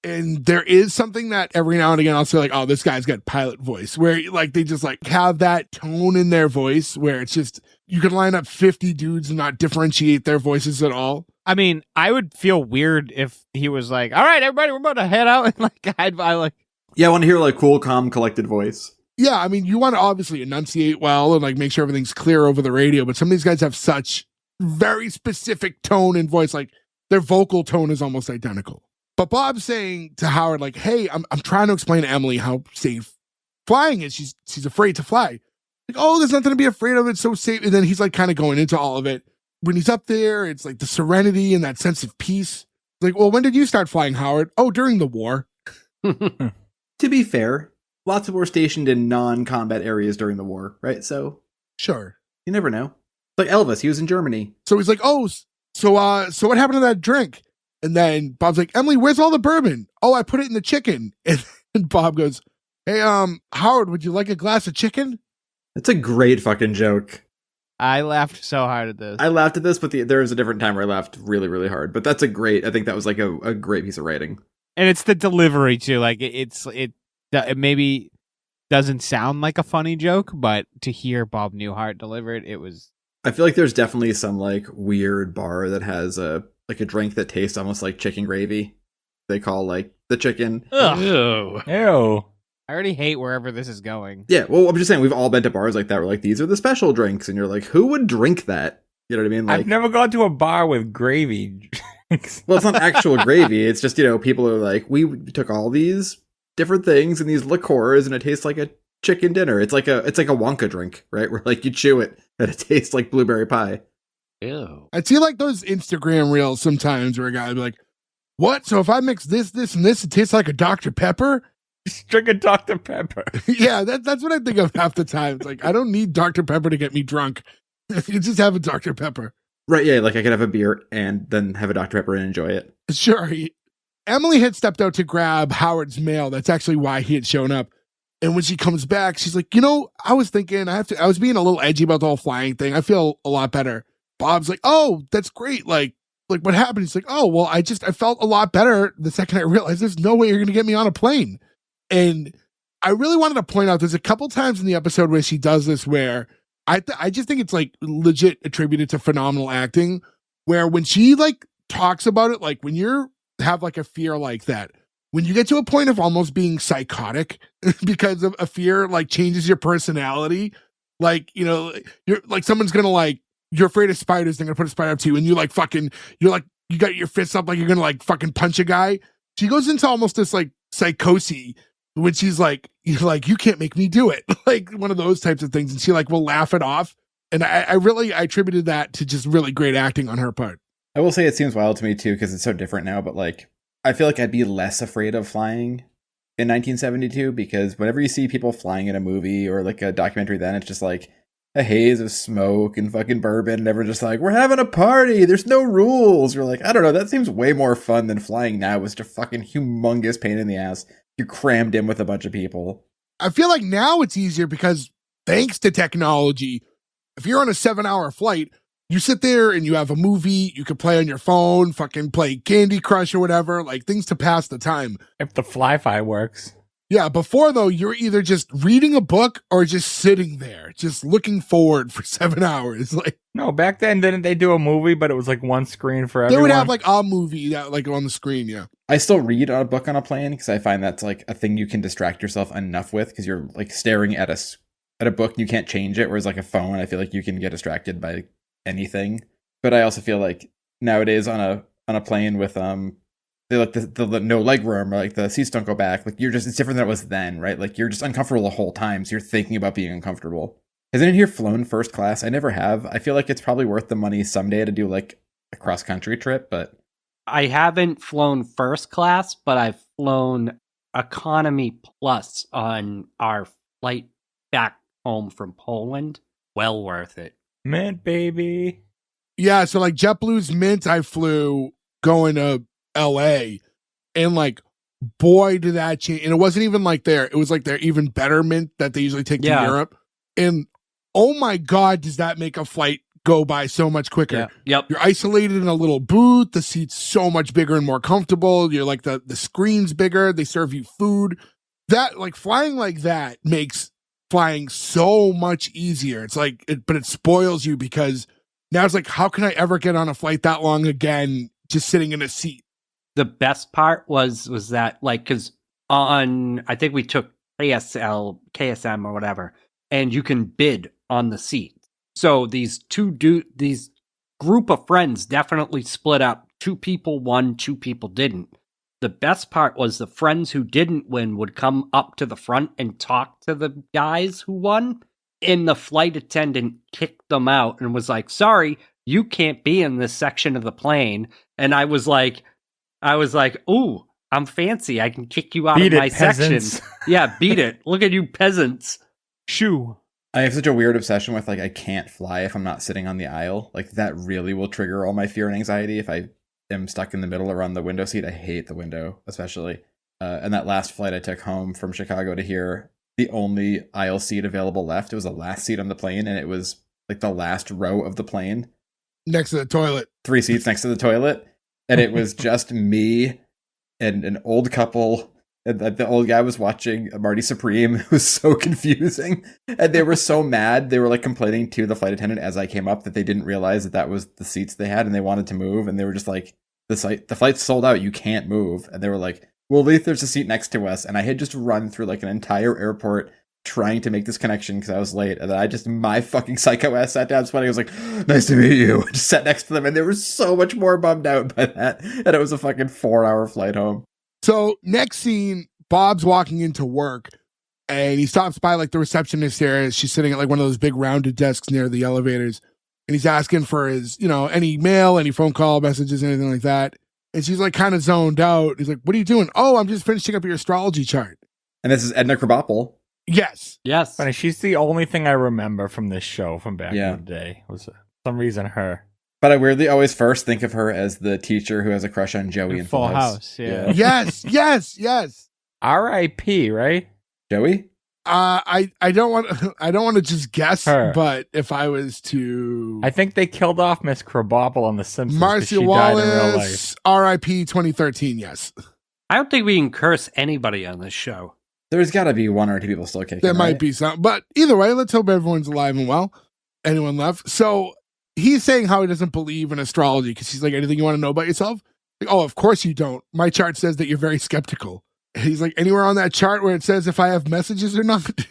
Speaker 1: And there is something that every now and again I'll say like, oh, this guy's got pilot voice, where like they just like have that tone in their voice where it's just, you could line up 50 dudes and not differentiate their voices at all.
Speaker 5: I mean, I would feel weird if he was like, all right, everybody, we're about to head out. And like, I like,
Speaker 2: Yeah, I want to hear like cool, calm, collected voice.
Speaker 1: Yeah, I mean, you want to obviously enunciate well and like make sure everything's clear over the radio, but some of these guys have such very specific tone and voice, like their vocal tone is almost identical. But Bob's saying to Howard, like, hey, I'm trying to explain to Emily how safe flying is. She's afraid to fly. Like, oh, there's nothing to be afraid of. It's so safe. And then he's like kind of going into all of it. When he's up there, it's like the serenity and that sense of peace. Like, well, when did you start flying, Howard? Oh, during the war.
Speaker 2: To be fair, lots of were stationed in non-combat areas during the war, right? So
Speaker 1: Sure.
Speaker 2: you never know. Like Elvis, he was in Germany.
Speaker 1: So he's like, oh, so what happened to that drink? And then Bob's like, Emily, where's all the bourbon? Oh, I put it in the chicken. And Bob goes, hey, Howard, would you like a glass of chicken?
Speaker 2: That's a great fucking joke.
Speaker 5: I laughed so hard at this.
Speaker 2: I laughed at this, but there was a different time where I laughed really, really hard. But that's I think that was like a great piece of writing.
Speaker 5: And it's the delivery too. Like it maybe doesn't sound like a funny joke, but to hear Bob Newhart deliver it, it was.
Speaker 2: I feel like there's definitely some like weird bar that has a drink that tastes almost like chicken gravy. They call like the chicken.
Speaker 5: Ugh.
Speaker 3: Ew.
Speaker 4: Ew.
Speaker 5: I already hate wherever this is going.
Speaker 2: Yeah, well, I'm just saying we've all been to bars like that where like these are the special drinks, and you're like, who would drink that? You know what I mean? Like,
Speaker 4: I've never gone to a bar with gravy.
Speaker 2: well, it's not actual gravy. It's just, you know, people are like, we took all these different things and these liqueurs, and it tastes like a chicken dinner. It's like a Wonka drink, right? Where like you chew it and it tastes like blueberry pie.
Speaker 3: Ew.
Speaker 1: I see like those Instagram reels sometimes where a guy will be like, what? So if I mix this, and this, it tastes like a Dr. Pepper?
Speaker 4: Just drink a Dr. Pepper.
Speaker 1: Yeah, that's what I think of half the time. It's like, I don't need Dr. Pepper to get me drunk. You just have a Dr. Pepper.
Speaker 2: Right, yeah, like I could have a beer and then have a Dr. Pepper and enjoy it.
Speaker 1: Sure. Emily had stepped out to grab Howard's mail. That's actually why he had shown up. And when she comes back, she's like, you know, I was thinking I was being a little edgy about the whole flying thing. I feel a lot better. Bob's like, oh, that's great. Like what happened? He's like, oh, well, I felt a lot better the second I realized there's no way you're going to get me on a plane. And I really wanted to point out, there's a couple times in the episode where she does this where I just think it's like legit attributed to phenomenal acting, where when she like talks about it, like when you have like a fear like that, when you get to a point of almost being psychotic because of a fear, like changes your personality, like, you know, you're like, someone's going to like, you're afraid of spiders, they're going to put a spider up to you, and you like fucking, you're like, you got your fists up like you're going to like fucking punch a guy. She goes into almost this like psychosis when she's like, you can't make me do it. Like one of those types of things. And she like will laugh it off And I really attributed that to just really great acting on her part.
Speaker 2: I will say it seems wild to me too because it's so different now, but like I feel like I'd be less afraid of flying in 1972 because whenever you see people flying in a movie or like a documentary, then it's just like a haze of smoke and fucking bourbon and everyone's just like, we're having a party, there's no rules. You're like, I don't know, that seems way more fun than flying now. It's just a fucking humongous pain in the ass. You're crammed in with a bunch of people.
Speaker 1: I feel like now it's easier because thanks to technology, if you're on a 7-hour flight, you sit there and you have a movie, you could play on your phone, fucking play Candy Crush or whatever, like things to pass the time.
Speaker 4: If the Fly-Fi works.
Speaker 1: Yeah, before though, you're either just reading a book or just sitting there, just looking forward for 7 hours. Like,
Speaker 4: No, back then, didn't they do a movie, but it was like one screen for
Speaker 1: they
Speaker 4: everyone?
Speaker 1: would have like a movie that like on the screen, yeah.
Speaker 2: I still read a book on a plane because I find that's like a thing you can distract yourself enough with because you're like staring at a book and you can't change it, whereas like a phone, I feel like you can get distracted by anything. But I also feel like nowadays on a plane with they like the no leg room or like the seats don't go back, like it's different than it was then, right? Like you're just uncomfortable the whole time, so you're thinking about being uncomfortable. Has anyone here flown first class? I never have. I feel like it's probably worth the money someday to do like a cross country trip, but
Speaker 3: I haven't flown first class, but I've flown economy plus on our flight back home from Poland. Well worth it.
Speaker 4: Mint, baby.
Speaker 1: Yeah, so like JetBlue's Mint, I flew going to LA, and like, boy, did that change. And it wasn't even like it was like their even better Mint that they usually take to Europe. And oh my God, does that make a flight go by so much quicker?
Speaker 3: Yeah. Yep.
Speaker 1: You're isolated in a little booth. The seat's so much bigger and more comfortable. You're like the screen's bigger. They serve you food. That like flying like that makes flying so much easier. It's like, but it spoils you because now it's like, how can I ever get on a flight that long again, just sitting in a seat?
Speaker 3: The best part was that like, because I think we took KSM or whatever, and you can bid on the seat. So these group of friends definitely split up. 2 people won, 2 people didn't. The best part was the friends who didn't win would come up to the front and talk to the guys who won. And the flight attendant kicked them out and was like, sorry, you can't be in this section of the plane. And I was like, ooh, I'm fancy. I can kick you out of my section. Yeah, beat it. Look at you peasants.
Speaker 5: Shoo.
Speaker 2: I have such a weird obsession with like I can't fly if I'm not sitting on the aisle. Like that really will trigger all my fear and anxiety if I am stuck in the middle or on the window seat. I hate the window, especially. And that last flight I took home from Chicago to here, the only aisle seat available left, it was the last seat on the plane, and it was like the last row of the plane.
Speaker 1: Next to the toilet.
Speaker 2: 3 seats next to the toilet. And it was just me and an old couple. And the old guy was watching Marty Supreme. It was so confusing. And they were so mad. They were like complaining to the flight attendant as I came up that they didn't realize that was the seats they had and they wanted to move. And they were just like, the flight's sold out. You can't move. And they were like, well, at least there's a seat next to us. And I had just run through like an entire airport trying to make this connection because I was late. And then my fucking psycho ass sat down sweating. I was like, nice to meet you. I just sat next to them. And they were so much more bummed out by that. And it was a fucking 4-hour flight home.
Speaker 1: So next scene, Bob's walking into work and he stops by like the receptionist there. She's sitting at like one of those big rounded desks near the elevators. And he's asking for his, any mail, any phone call messages, anything like that. And she's like kind of zoned out. He's like, what are you doing? Oh, I'm just finishing up your astrology chart.
Speaker 2: And this is Edna Krabappel.
Speaker 1: Yes.
Speaker 4: Funny, she's the only thing I remember from this show from back in the day. Was for some reason her.
Speaker 2: But I weirdly always first think of her as the teacher who has a crush on Joey in
Speaker 5: Full House. Yeah.
Speaker 1: Yes.
Speaker 4: R.I.P. Right?
Speaker 2: Joey?
Speaker 1: I don't want to just guess,
Speaker 4: Her.
Speaker 1: but if I was to,
Speaker 4: I think they killed off Miss Krabappel on The Simpsons.
Speaker 1: Marcia
Speaker 4: she died in real life.
Speaker 1: Wallace, R.I.P. 2013. Yes,
Speaker 3: I don't think we can curse anybody on this show.
Speaker 2: There's got to be 1 or 2 people still kicking.
Speaker 1: there might
Speaker 2: right?
Speaker 1: be some, but either way, let's hope everyone's alive and well. Anyone left? So he's saying how he doesn't believe in astrology because he's like, anything you want to know about yourself? Like, oh, of course you don't. My chart says that you're very skeptical. He's like, anywhere on that chart where it says if I have messages or not? He's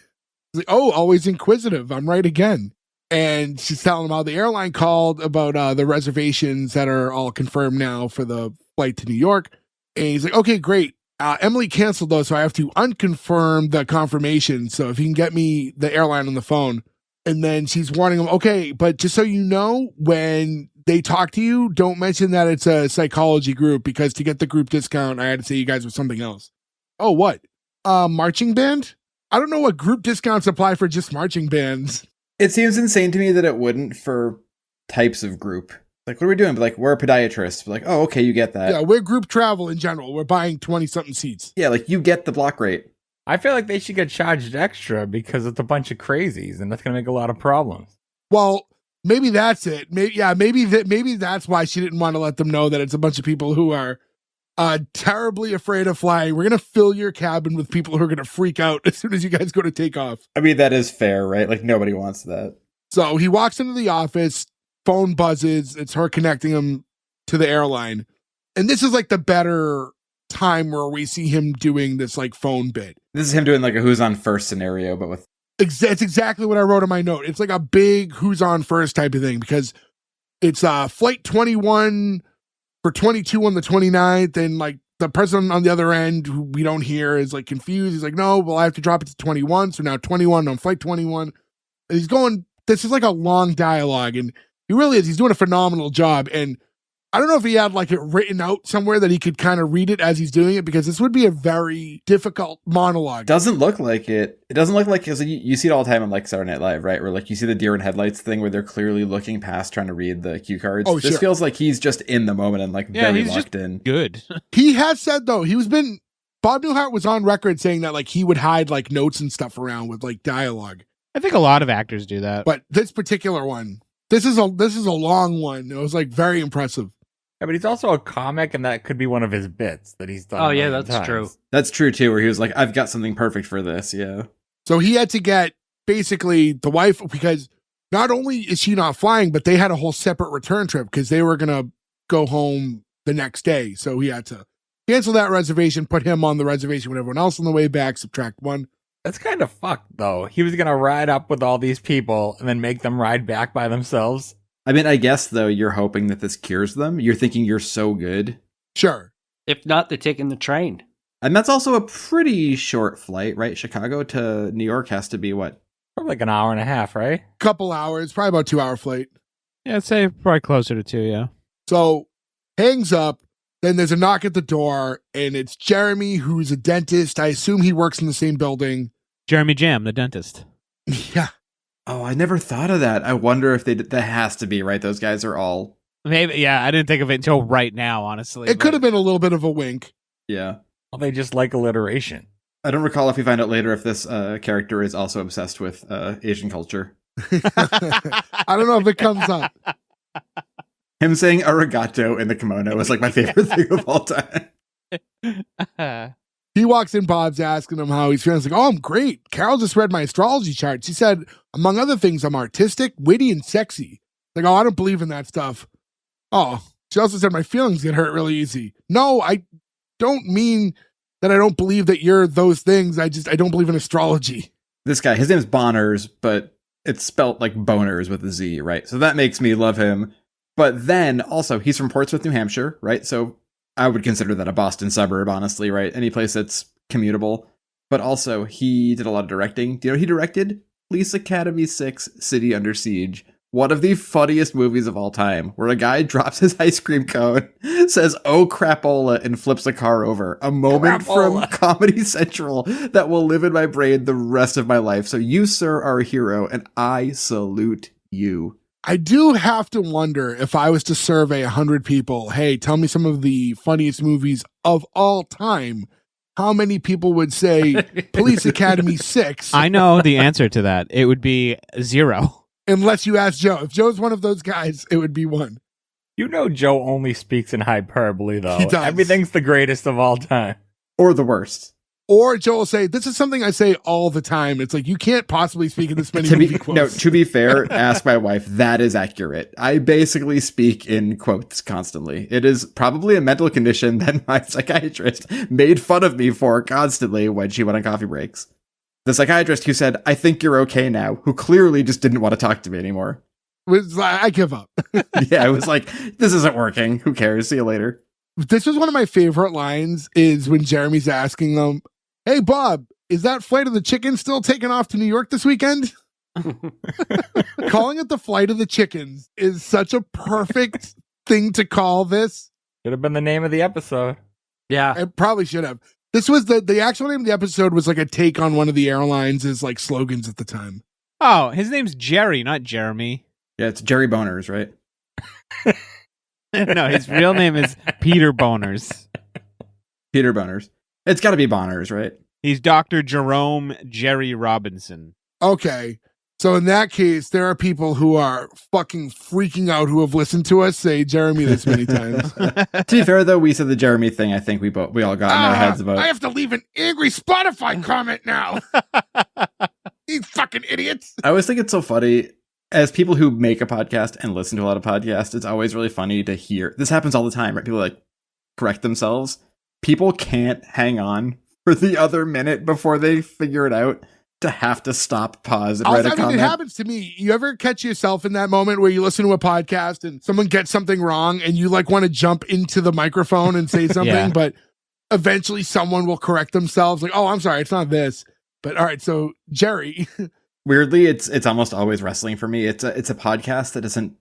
Speaker 1: like, oh, always inquisitive. I'm right again. And she's telling him how the airline called about the reservations that are all confirmed now for the flight to New York. And he's like, okay, great. Emily canceled those, so I have to unconfirm the confirmation. So if you can get me the airline on the phone. And then she's warning him, okay, but just so you know, when they talk to you, don't mention that it's a psychology group, because to get the group discount, I had to say you guys were something else. Oh, what? Marching band? I don't know what group discounts apply for just marching bands.
Speaker 2: It seems insane to me that it wouldn't for types of group. Like, what are we doing? But like, we're a podiatrist. Like, oh, okay, you get that.
Speaker 1: Yeah, we're group travel in general. We're buying 20-something seats.
Speaker 2: Yeah, like, you get the block rate.
Speaker 4: I feel like they should get charged extra because it's a bunch of crazies, and that's going to make a lot of problems.
Speaker 1: Well, maybe that's it. Maybe that's why she didn't want to let them know that it's a bunch of people who are terribly afraid of flying. We're going to fill your cabin with people who are going to freak out as soon as you guys go to take off.
Speaker 2: I mean, that is fair, right? Like, nobody wants that.
Speaker 1: So he walks into the office, phone buzzes. It's her connecting him to the airline. And this is like the better time where we see him doing this like phone bit.
Speaker 2: This is him doing like a who's on first scenario, but with...
Speaker 1: It's exactly what I wrote in my note. It's like a big who's on first type of thing, because it's flight 21 for 22 on the 29th. And like the person on the other end who we don't hear is like confused. He's like, no, well, I have to drop it to 21. So now 21 on flight 21. And he's going, this is like a long dialogue. And he really is. He's doing a phenomenal job. And I don't know if he had like it written out somewhere that he could kind of read it as he's doing it, because this would be a very difficult monologue.
Speaker 2: Doesn't look like it. It doesn't look like, because you see it all the time on like Saturday Night Live, right? Where like you see the deer in headlights thing where they're clearly looking past trying to read the cue cards.
Speaker 1: Oh,
Speaker 2: this
Speaker 1: sure.
Speaker 2: feels like he's just in the moment and like very
Speaker 5: he's
Speaker 2: locked
Speaker 5: just
Speaker 2: in.
Speaker 5: Good.
Speaker 1: He has said though, Bob Newhart was on record saying that like he would hide like notes and stuff around with like dialogue.
Speaker 5: I think a lot of actors do that.
Speaker 1: But this particular one, this is a long one. It was like very impressive.
Speaker 4: Yeah, but he's also a comic, and that could be one of his bits that he's done.
Speaker 3: Oh, yeah,
Speaker 4: 1,000,000
Speaker 3: that's
Speaker 4: times.
Speaker 3: true.
Speaker 2: That's true too, where he was like, I've got something perfect for this. Yeah.
Speaker 1: So he had to get basically the wife, because not only is she not flying, but they had a whole separate return trip because they were going to go home the next day. So he had to cancel that reservation, put him on the reservation with everyone else on the way back, subtract one.
Speaker 4: That's kind of fucked, though. He was going to ride up with all these people and then make them ride back by themselves.
Speaker 2: I mean, I guess though, you're hoping that this cures them. You're thinking you're so good.
Speaker 1: Sure.
Speaker 3: If not, they're taking the train.
Speaker 2: And that's also a pretty short flight, right? Chicago to New York has to be what?
Speaker 4: Probably like an hour and a half, right?
Speaker 1: Couple hours, probably about 2-hour flight.
Speaker 5: Yeah, I'd say probably closer to 2, yeah.
Speaker 1: So hangs up. Then there's a knock at the door, and it's Jeremy, who's a dentist. I assume he works in the same building.
Speaker 5: Jeremy Jam, the dentist.
Speaker 1: Yeah.
Speaker 2: Oh, I never thought of that. I wonder if that has to be, right? Those guys are all...
Speaker 5: Maybe, yeah, I didn't think of it until right now, honestly.
Speaker 1: It could have been a little bit of a wink.
Speaker 2: Yeah.
Speaker 4: Well, they just like alliteration.
Speaker 2: I don't recall if we find out later if this character is also obsessed with Asian culture.
Speaker 1: I don't know if it comes up.
Speaker 2: Him saying arigato in the kimono is like my favorite thing of all time.
Speaker 1: He walks in, Bob's asking him how he's feeling. He's like, oh, I'm great. Carol just read my astrology chart. She said, among other things, I'm artistic, witty, and sexy. Like, oh, I don't believe in that stuff. Oh, she also said my feelings get hurt really easy. No, I don't mean that I don't believe that you're those things. I don't believe in astrology.
Speaker 2: This guy, his name's Bonerz, but it's spelt like Bonerz with a Z, right? So that makes me love him. But then also, he's from Portsmouth, New Hampshire, right? So I would consider that a Boston suburb, honestly, right? Any place that's commutable. But also, he did a lot of directing. Do you know he directed? Police Academy 6, City Under Siege. One of the funniest movies of all time, where a guy drops his ice cream cone, says, oh crapola, and flips a car over. A moment
Speaker 4: Crapola.
Speaker 2: from Comedy Central that will live in my brain the rest of my life. So you, sir, are a hero, and I salute you.
Speaker 1: I do have to wonder if I was to survey 100 people, hey, tell me some of the funniest movies of all time, how many people would say Police Academy 6?
Speaker 5: I know the answer to that. It would be 0.
Speaker 1: Unless you ask Joe. If Joe's one of those guys, it would be 1.
Speaker 4: You know Joe only speaks in hyperbole, though.
Speaker 1: He does.
Speaker 4: Everything's the greatest of all time.
Speaker 2: Or the worst.
Speaker 1: Or Joe will say, this is something I say all the time. It's like, you can't possibly speak in this many movie quotes.
Speaker 2: No, to be fair, ask my wife, that is accurate. I basically speak in quotes constantly. It is probably a mental condition that my psychiatrist made fun of me for constantly when she went on coffee breaks. The psychiatrist who said, I think you're okay now, who clearly just didn't want to talk to me anymore.
Speaker 1: Was like, I give up.
Speaker 2: Yeah, I was like, this isn't working. Who cares? See you later.
Speaker 1: This was one of my favorite lines is when Jeremy's asking them, hey, Bob, is that Flight of the Chicken still taking off to New York this weekend? Calling it the flight of the chickens is such a perfect thing to call this.
Speaker 4: Should have been the name of the episode.
Speaker 3: Yeah.
Speaker 1: It probably should have. This was the actual name of the episode was like a take on one of the airlines' like slogans at the time.
Speaker 5: Oh, his name's Jerry, not Jeremy.
Speaker 2: Yeah, it's Jerry Bonerz, right?
Speaker 5: No, his real name is Peter Bonerz.
Speaker 2: Peter Bonerz. It's got to be Bonerz, right?
Speaker 5: He's Dr. Jerome Jerry Robinson.
Speaker 1: Okay. So in that case, there are people who are fucking freaking out who have listened to us say Jeremy this many times.
Speaker 2: To be fair, though, we said the Jeremy thing. I think we all got in our heads about.
Speaker 1: I have to leave an angry Spotify comment now. You fucking idiots.
Speaker 2: I always think it's so funny. As people who make a podcast and listen to a lot of podcasts, it's always really funny to hear. This happens all the time, right? People like correct themselves. People can't hang on for the other minute before they figure it out to have to stop, pause, and write a comment.
Speaker 1: It happens to me. You ever catch yourself in that moment where you listen to a podcast and someone gets something wrong and you like want to jump into the microphone and say something,
Speaker 5: Yeah.
Speaker 1: but eventually someone will correct themselves like, oh, I'm sorry, it's not this. But all right, so Jerry.
Speaker 2: Weirdly, it's almost always wrestling for me. It's a podcast that doesn't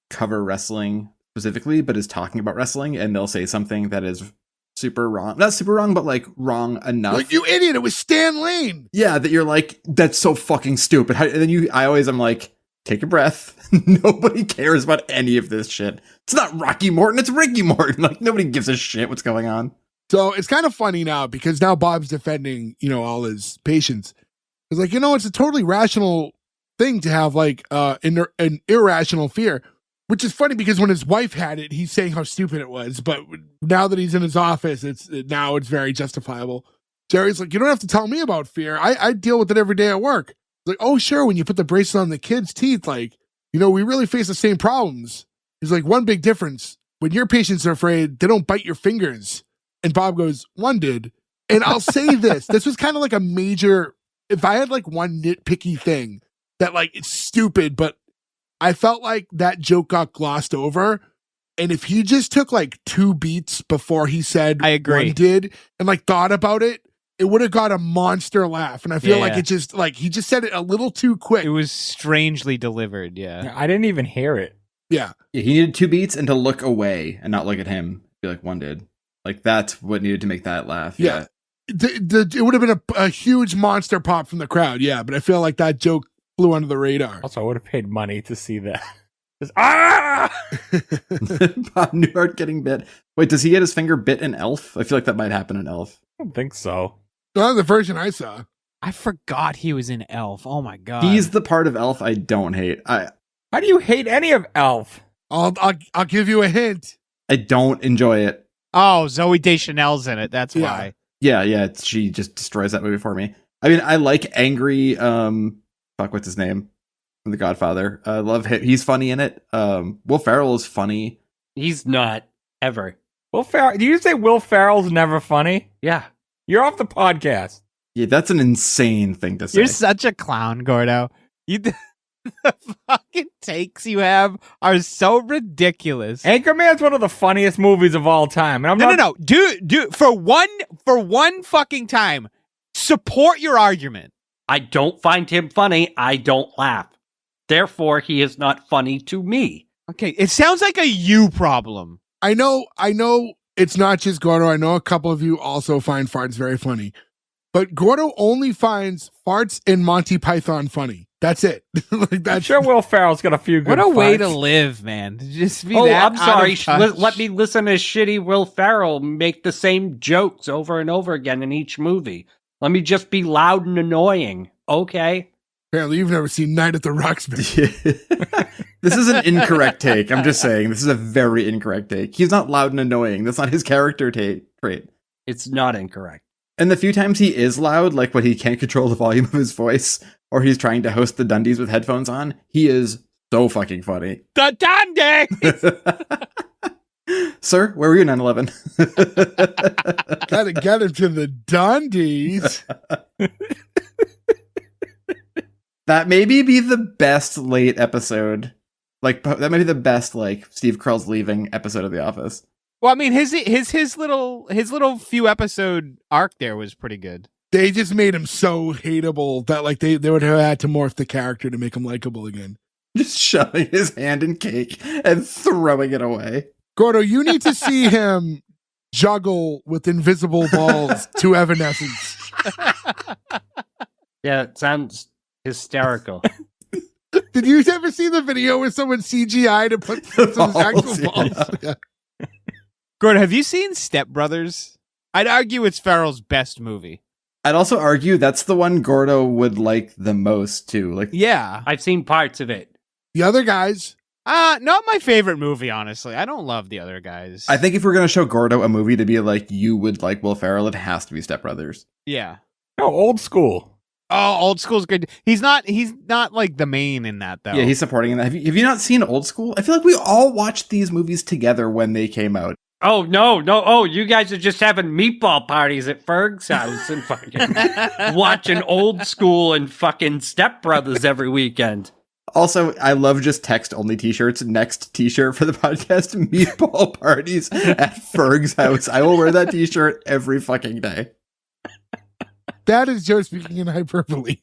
Speaker 2: cover wrestling specifically, but is talking about wrestling, and they'll say something that is super wrong. Not super wrong, but like wrong enough.
Speaker 1: Like, you idiot, it was Stan Lane.
Speaker 2: Yeah, that you're like, that's so fucking stupid. And then I'm like, take a breath. Nobody cares about any of this shit. It's not Rocky Morton, it's Ricky Morton. Like, nobody gives a shit what's going on.
Speaker 1: So it's kind of funny now because now Bob's defending, all his patients. It's like, it's a totally rational thing to have like an irrational fear, which is funny because when his wife had it, he's saying how stupid it was. But now that he's in his office, it's very justifiable. Jerry's like, you don't have to tell me about fear. I deal with it every day at work. It's like, oh, sure. When you put the bracelet on the kids' teeth, like, we really face the same problems. He's like, one big difference. When your patients are afraid, they don't bite your fingers. And Bob goes, one did. And I'll say this was kind of like a major, if I had like one nitpicky thing that like it's stupid, but I felt like that joke got glossed over. And if he just took like 2 beats before he said
Speaker 5: I agree.
Speaker 1: one did and like thought about it, it would have got a monster laugh. And I feel like it just like he just said it a little too quick.
Speaker 5: It was strangely delivered, yeah.
Speaker 4: I didn't even hear it.
Speaker 1: Yeah.
Speaker 2: He needed 2 beats and to look away and not look at him. Be like, one did. Like, that's what needed to make that laugh.
Speaker 1: Yeah. It would have been a huge monster pop from the crowd. Yeah. But I feel like that joke flew under the radar.
Speaker 4: Also, I would have paid money to see that. Just, ah!
Speaker 2: Bob Newhart getting bit. Wait, does he get his finger bit in Elf? I feel like that might happen in Elf.
Speaker 4: I don't think so.
Speaker 1: Well, the version I saw.
Speaker 5: I forgot he was in Elf. Oh my god.
Speaker 2: He's the part of Elf I don't hate.
Speaker 4: How do you hate any of Elf?
Speaker 1: I'll give you a hint.
Speaker 2: I don't enjoy it.
Speaker 5: Oh, Zoe Deschanel's in it. That's why.
Speaker 2: Yeah. She just destroys that movie for me. I mean, I like angry. What's his name from The Godfather? I love him. He's funny in it. Will Ferrell is funny.
Speaker 3: He's not ever.
Speaker 4: Will Ferrell? Do you say Will Ferrell's never funny?
Speaker 3: Yeah.
Speaker 4: You're off the podcast.
Speaker 2: Yeah, that's an insane thing to say.
Speaker 5: You're such a clown, Gordo. The fucking takes you have are so ridiculous.
Speaker 4: Anchorman's one of the funniest movies of all time. And
Speaker 5: No. Do for one fucking time. Support your argument.
Speaker 3: I don't find him funny. I don't laugh. Therefore, he is not funny to me.
Speaker 5: Okay, it sounds like a you problem.
Speaker 1: I know it's not just Gordo. I know a couple of you also find farts very funny. But Gordo only finds farts in Monty Python funny. That's it.
Speaker 4: I'm sure Will Ferrell's got a few good
Speaker 5: What a way
Speaker 4: farts.
Speaker 5: to live, man. To just be
Speaker 3: Oh,
Speaker 5: that
Speaker 3: I'm sorry.
Speaker 5: out of touch.
Speaker 3: Let me listen to shitty Will Ferrell make the same jokes over and over again in each movie. Let me just be loud and annoying. Okay.
Speaker 1: Apparently, you've never seen Night at the Roxbury.
Speaker 2: This is an incorrect take. I'm just saying. This is a very incorrect take. He's not loud and annoying. That's not his character trait.
Speaker 3: It's not incorrect.
Speaker 2: And the few times he is loud, like when he can't control the volume of his voice, or he's trying to host the Dundies with headphones on, he is so fucking funny.
Speaker 5: The Dundee!
Speaker 2: Sir, where were you 9/11?
Speaker 1: Gotta get him to the Dundies.
Speaker 2: That maybe be the best late episode. Like, that may be the best, like, Steve Carell's leaving episode of The Office.
Speaker 5: Well, I mean, his little few episode arc there was pretty good.
Speaker 1: They just made him so hateable that like they would have had to morph the character to make him likable again.
Speaker 2: Just shoving his hand in cake and throwing it away.
Speaker 1: Gordo, you need to see him juggle with invisible balls to Evanescence.
Speaker 3: Yeah, it sounds hysterical.
Speaker 1: Did you ever see the video where someone CGI to put some actual balls? Yeah.
Speaker 5: Gordon, have you seen Step Brothers? I'd argue it's Farrell's best movie.
Speaker 2: I'd also argue that's the one Gordo would like the most too. Like,
Speaker 5: Yeah.
Speaker 3: I've seen parts of it.
Speaker 1: The other guys,
Speaker 5: Not my favorite movie, honestly. I don't love the other guys.
Speaker 2: I think if we're gonna show Gordo a movie to be like you would like Will Ferrell, it has to be Step Brothers.
Speaker 5: Yeah.
Speaker 4: No, old school.
Speaker 5: Oh, Old School's good. He's not like the main in that though.
Speaker 2: Yeah, he's supporting in that. Have you not seen Old School? I feel like we all watched these movies together when they came out.
Speaker 3: Oh, no. Oh, you guys are just having meatball parties at Ferg's house and fucking watching Old School and fucking Step Brothers every weekend.
Speaker 2: Also, I love just text-only t-shirts. Next t-shirt for the podcast, meatball parties at Ferg's house. I will wear that t-shirt every fucking day.
Speaker 1: that is Joe speaking in hyperbole.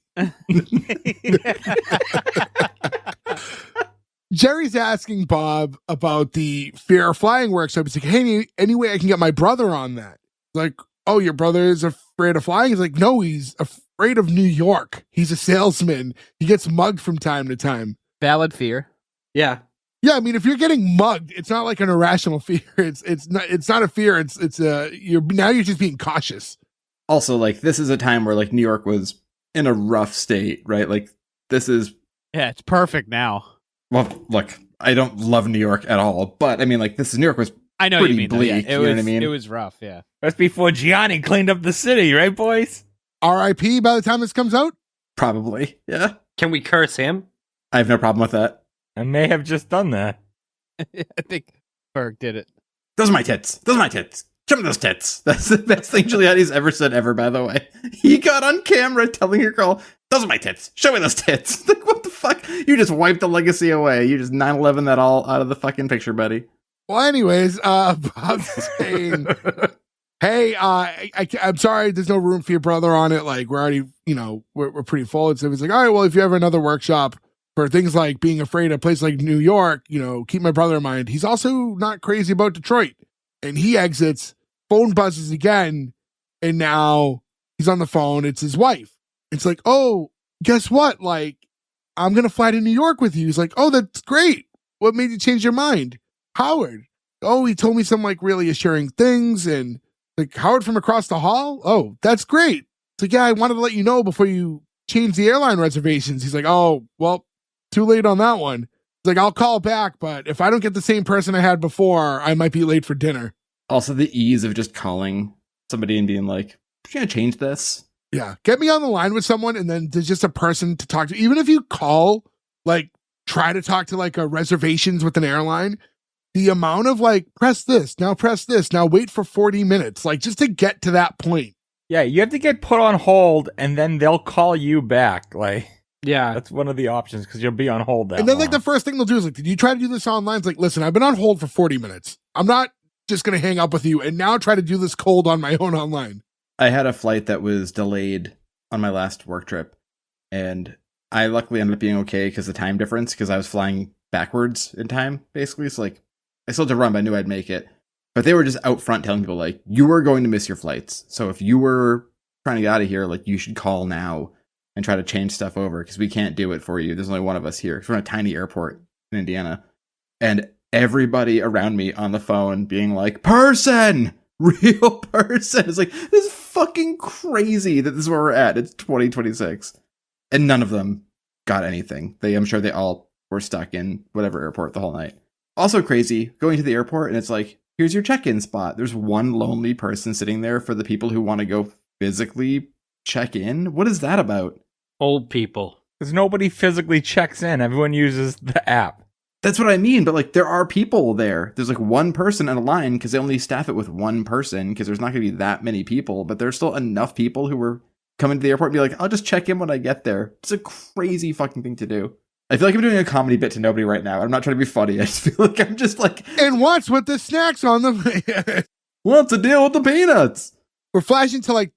Speaker 1: Jerry's asking Bob about the fear of flying workshop. He's like, hey, any way I can get my brother on that? Like, oh, your brother is afraid of flying? He's like, no, he's afraid of New York. He's a salesman. He gets mugged from time to time.
Speaker 5: Valid fear.
Speaker 3: Yeah.
Speaker 1: Yeah, I mean, if you're getting mugged, it's not like an irrational fear. It's not a fear. You're just being cautious.
Speaker 2: Also, like, this is a time where, like, New York was in a rough state, right? Like, this is...
Speaker 5: Yeah, it's perfect now.
Speaker 2: Well, look, I don't love New York at all, but, I mean, like, New York was
Speaker 5: I know
Speaker 2: pretty
Speaker 5: you mean
Speaker 2: bleak,
Speaker 5: that. Yeah,
Speaker 2: you know what I mean?
Speaker 5: It was rough, yeah.
Speaker 4: That's before Gianni cleaned up the city, right, boys?
Speaker 1: R.I.P. by the time this comes out?
Speaker 2: Probably, yeah.
Speaker 3: Can we curse him?
Speaker 2: I have no problem with that.
Speaker 4: I may have just done that.
Speaker 5: I think Berg did it.
Speaker 2: Those are my tits. Those are my tits. Show me those tits. That's the best thing Giuliani's ever said ever, by the way. He got on camera telling your girl, those are my tits. Show me those tits. Like, what the fuck? You just wiped the legacy away. You just 9/11 that all out of the fucking picture, buddy.
Speaker 1: Well, anyways, Bob's saying, hey, I'm sorry, there's no room for your brother on it. Like, we're already, we're pretty full. And so he's like, all right, well, if you have another workshop for things like being afraid of a place like New York, keep my brother in mind. He's also not crazy about Detroit. And he exits, phone buzzes again, and now he's on the phone. It's his wife. It's like, oh, guess what? Like, I'm going to fly to New York with you. He's like, oh, that's great. What made you change your mind? Howard. Oh, he told me some like really assuring things, and like Howard from across the hall. Oh, that's great. It's like, yeah, I wanted to let you know before you change the airline reservations. He's like, oh, well, too late on that one. He's like, I'll call back, but if I don't get the same person I had before, I might be late for dinner.
Speaker 2: Also, the ease of just calling somebody and being like, "We're gonna change this."
Speaker 1: Yeah, get me on the line with someone, and then there's just a person to talk to. Even if you call, like, try to talk to like a reservations with an airline. The amount of like, press this, now wait for 40 minutes, like just to get to that point.
Speaker 4: Yeah, you have to get put on hold, and then they'll call you back. Like,
Speaker 3: Yeah.
Speaker 4: that's one of the options, because you'll be on hold that
Speaker 1: And then like
Speaker 4: long.
Speaker 1: the first thing they'll do is like, did you try to do this online? It's like, listen, I've been on hold for 40 minutes. I'm not just going to hang up with you and now try to do this cold on my own online.
Speaker 2: I had a flight that was delayed on my last work trip, and I luckily ended up being okay because the time difference, because I was flying backwards in time, basically. So like, I still had to run, but I knew I'd make it. But they were just out front telling people like, you are going to miss your flights. So if you were trying to get out of here, like, you should call now and try to change stuff over, because we can't do it for you. There's only one of us here. We're in a tiny airport in Indiana. And everybody around me on the phone being like, person, real person. It's like, this is fucking crazy that this is where we're at. It's 2026. And none of them got anything. I'm sure they all were stuck in whatever airport the whole night. Also crazy, going to the airport and it's like, here's your check-in spot. There's one lonely person sitting there for the people who want to go physically check in. What is that about?
Speaker 3: Old people.
Speaker 4: Because nobody physically checks in. Everyone uses the app.
Speaker 2: That's what I mean, but like, there are people there. There's like one person in a line because they only staff it with one person because there's not going to be that many people, but there's still enough people who were coming to the airport and be like, I'll just check in when I get there. It's a crazy fucking thing to do. I feel like I'm doing a comedy bit to nobody right now. I'm not trying to be funny. I just feel like I'm just like,
Speaker 1: And what's with the snacks on the...
Speaker 2: what's the deal with the peanuts?
Speaker 1: We're flashing to like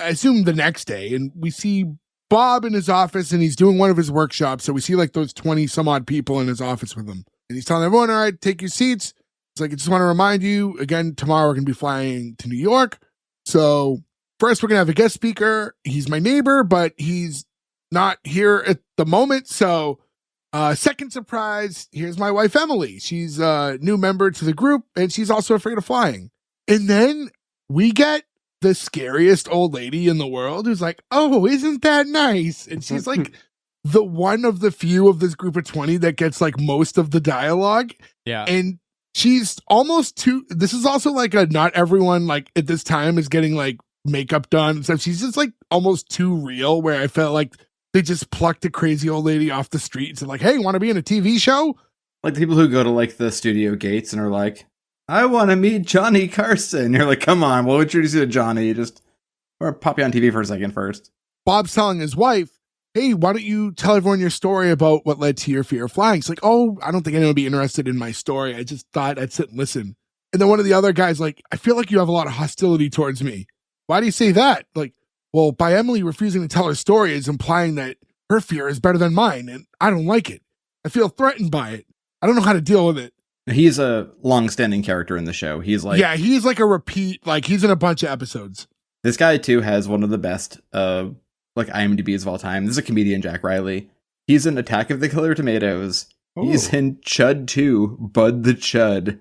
Speaker 1: I assume the next day, and we see Bob in his office, and he's doing one of his workshops. So we see like those 20 some odd people in his office with him. And he's telling everyone, all right, take your seats. It's like, I just want to remind you, again, tomorrow we're going to be flying to New York. So first we're going to have a guest speaker. He's my neighbor, but he's not here at the moment. So second surprise, here's my wife, Emily. She's a new member to the group, and she's also afraid of flying. And then we get the scariest old lady in the world who's like, oh, isn't that nice? And she's like the one of the few of this group of 20 that gets like most of the dialogue.
Speaker 5: Yeah.
Speaker 1: And she's almost too, this is also like a, not everyone like at this time is getting like makeup done and stuff. She's just like almost too real, where I felt like they just plucked a crazy old lady off the street and said like, hey, want to be in a TV show?
Speaker 2: Like the people who go to like the studio gates and are like, I want to meet Johnny Carson. You're like, come on, we'll introduce you to Johnny. Just or pop you on TV for a second first.
Speaker 1: Bob's telling his wife, hey, why don't you tell everyone your story about what led to your fear of flying? She's like, oh, I don't think anyone would be interested in my story. I just thought I'd sit and listen. And then one of the other guys like, I feel like you have a lot of hostility towards me. Why do you say that? Like, well, by Emily refusing to tell her story is implying that her fear is better than mine, and I don't like it. I feel threatened by it. I don't know how to deal with it.
Speaker 2: He's a long-standing character in the show. He's like,
Speaker 1: yeah, he's like a repeat. Like he's in a bunch of episodes.
Speaker 2: This guy too has one of the best like IMDb's of all time. This is a comedian, Jack Riley. He's in Attack of the Killer Tomatoes. Ooh. He's in Chud 2, Bud the Chud.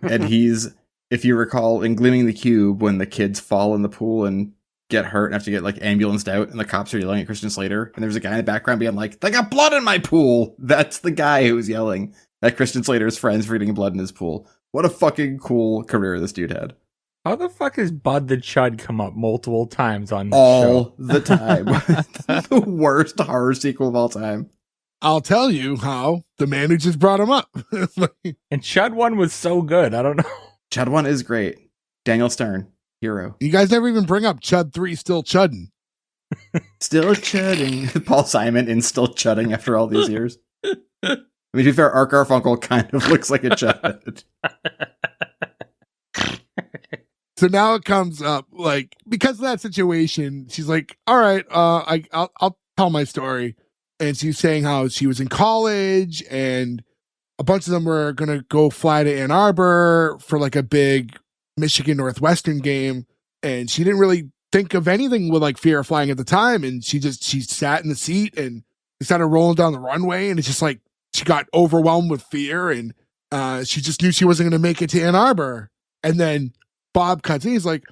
Speaker 2: And he's, if you recall, in Gleaming the Cube, when the kids fall in the pool and get hurt and have to get like ambulanced out, and the cops are yelling at Christian Slater, and there's a guy in the background being like, they got blood in my pool. That's the guy who's yelling at Christian Slater's friends for getting blood in his pool. What a fucking cool career this dude had.
Speaker 4: How the fuck has Bud the Chud come up multiple times on this
Speaker 2: all
Speaker 4: show?
Speaker 2: the time? The worst horror sequel of all time.
Speaker 1: I'll tell you how. The man who just brought him up.
Speaker 4: And Chud 1 was so good. I don't know.
Speaker 2: Chud 1 is great. Daniel Stern, hero.
Speaker 1: You guys never even bring up Chud 3 still chudding.
Speaker 2: Still chudding. Paul Simon in Still Chudding after all these years. I mean, to be fair, Art Garfunkel kind of looks like a chud.
Speaker 1: So now it comes up, like, because of that situation, she's like, all right, I'll tell my story. And she's saying how she was in college and a bunch of them were going to go fly to Ann Arbor for like a big Michigan Northwestern game. And she didn't really think of anything with like fear of flying at the time. And she sat in the seat and started rolling down the runway. And it's just like, she got overwhelmed with fear and she just knew she wasn't going to make it to Ann Arbor. And then Bob cuts in. He's like,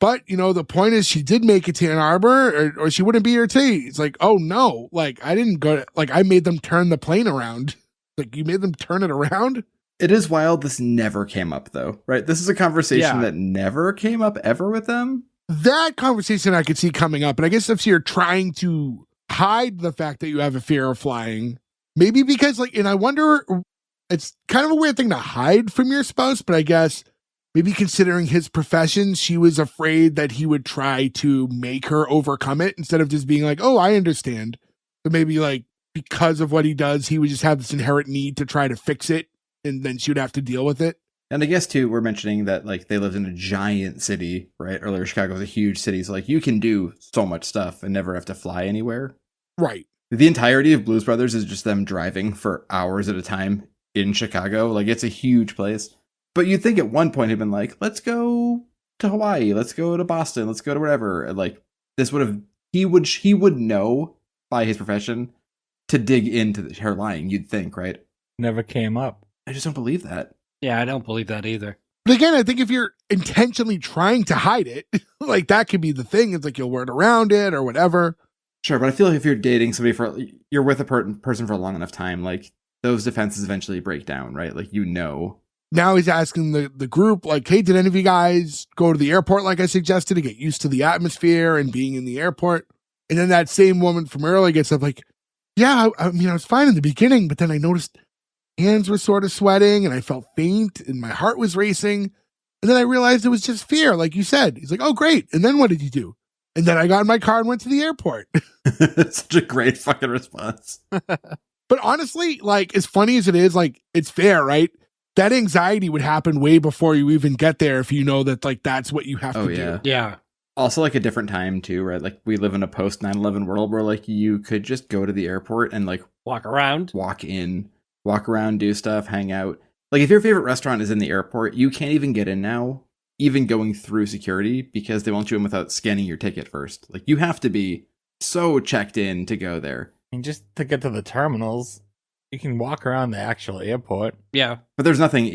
Speaker 1: but, you know, the point is she did make it to Ann Arbor or she wouldn't be here today. It's like, oh, no. Like, I didn't go to, like, I made them turn the plane around. Like, you made them turn it around?
Speaker 2: It is wild. This never came up, though, right? This is a conversation that never came up ever with them.
Speaker 1: That conversation I could see coming up. But I guess if you're trying to hide the fact that you have a fear of flying, maybe because, like, and I wonder, it's kind of a weird thing to hide from your spouse, but I guess maybe considering his profession, she was afraid that he would try to make her overcome it instead of just being like, oh, I understand. So maybe like because of what he does, he would just have this inherent need to try to fix it and then she would have to deal with it.
Speaker 2: And I guess too, we're mentioning that like they lived in a giant city, right? Earlier, Chicago was a huge city. So like you can do so much stuff and never have to fly anywhere.
Speaker 1: Right.
Speaker 2: The entirety of Blues Brothers is just them driving for hours at a time in Chicago. Like it's a huge place. But you'd think at one point he'd been like, let's go to Hawaii, let's go to Boston, let's go to whatever. And like this would have, he would know by his profession to dig into her lying, you'd think, right?
Speaker 4: Never came up.
Speaker 2: I just don't believe that.
Speaker 3: Yeah, I don't believe that either.
Speaker 1: But again, I think if you're intentionally trying to hide it, like that could be the thing. It's like you'll word around it or whatever.
Speaker 2: Sure, but I feel like if you're dating somebody you're with a person for a long enough time, like those defenses eventually break down, right? Like, you know.
Speaker 1: Now he's asking the group, like, hey, did any of you guys go to the airport like I suggested to get used to the atmosphere and being in the airport? And then that same woman from earlier gets up like, yeah, I mean, I was fine in the beginning, but then I noticed hands were sort of sweating and I felt faint and my heart was racing. And then I realized it was just fear, like you said. He's like, oh, great. And then what did you do? And then I got in my car and went to the airport.
Speaker 2: Such a great fucking response.
Speaker 1: But honestly, like, as funny as it is, like, it's fair, right? That anxiety would happen way before you even get there if you know that, like, that's what you have to do.
Speaker 3: Yeah.
Speaker 2: also like a different time too, right? Like we live in a post 9/11 world where like you could just go to the airport and like
Speaker 3: Walk around.
Speaker 2: walk around, do stuff, hang out. Like if your favorite restaurant is in the airport, you can't even get in now, even going through security, because they won't you in without scanning your ticket first. Like you have to be so checked in to go there.
Speaker 4: And just to get to the terminals, you can walk around the actual airport.
Speaker 3: Yeah.
Speaker 2: But there's nothing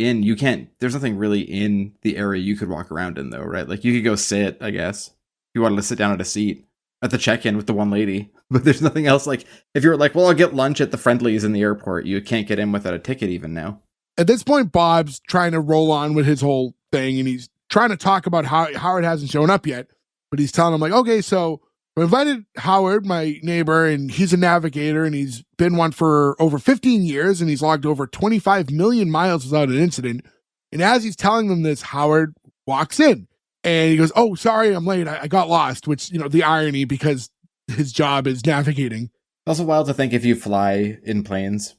Speaker 2: there's nothing really in the area you could walk around in though, right? Like you could go sit, I guess. If you wanted to sit down at a seat at the check-in with the one lady. But there's nothing else. Like if you're like, well, I'll get lunch at the Friendlies in the airport, you can't get in without a ticket even now.
Speaker 1: At this point, Bob's trying to roll on with his whole thing, and he's trying to talk about how Howard hasn't shown up yet. But he's telling him, like, okay, so we invited Howard, my neighbor, and he's a navigator, and he's been one for over 15 years, and he's logged over 25 million miles without an incident. And as he's telling them this, Howard walks in, and he goes, oh, sorry, I'm late. I got lost, which, the irony, because his job is navigating.
Speaker 2: It's also wild to think if you fly in planes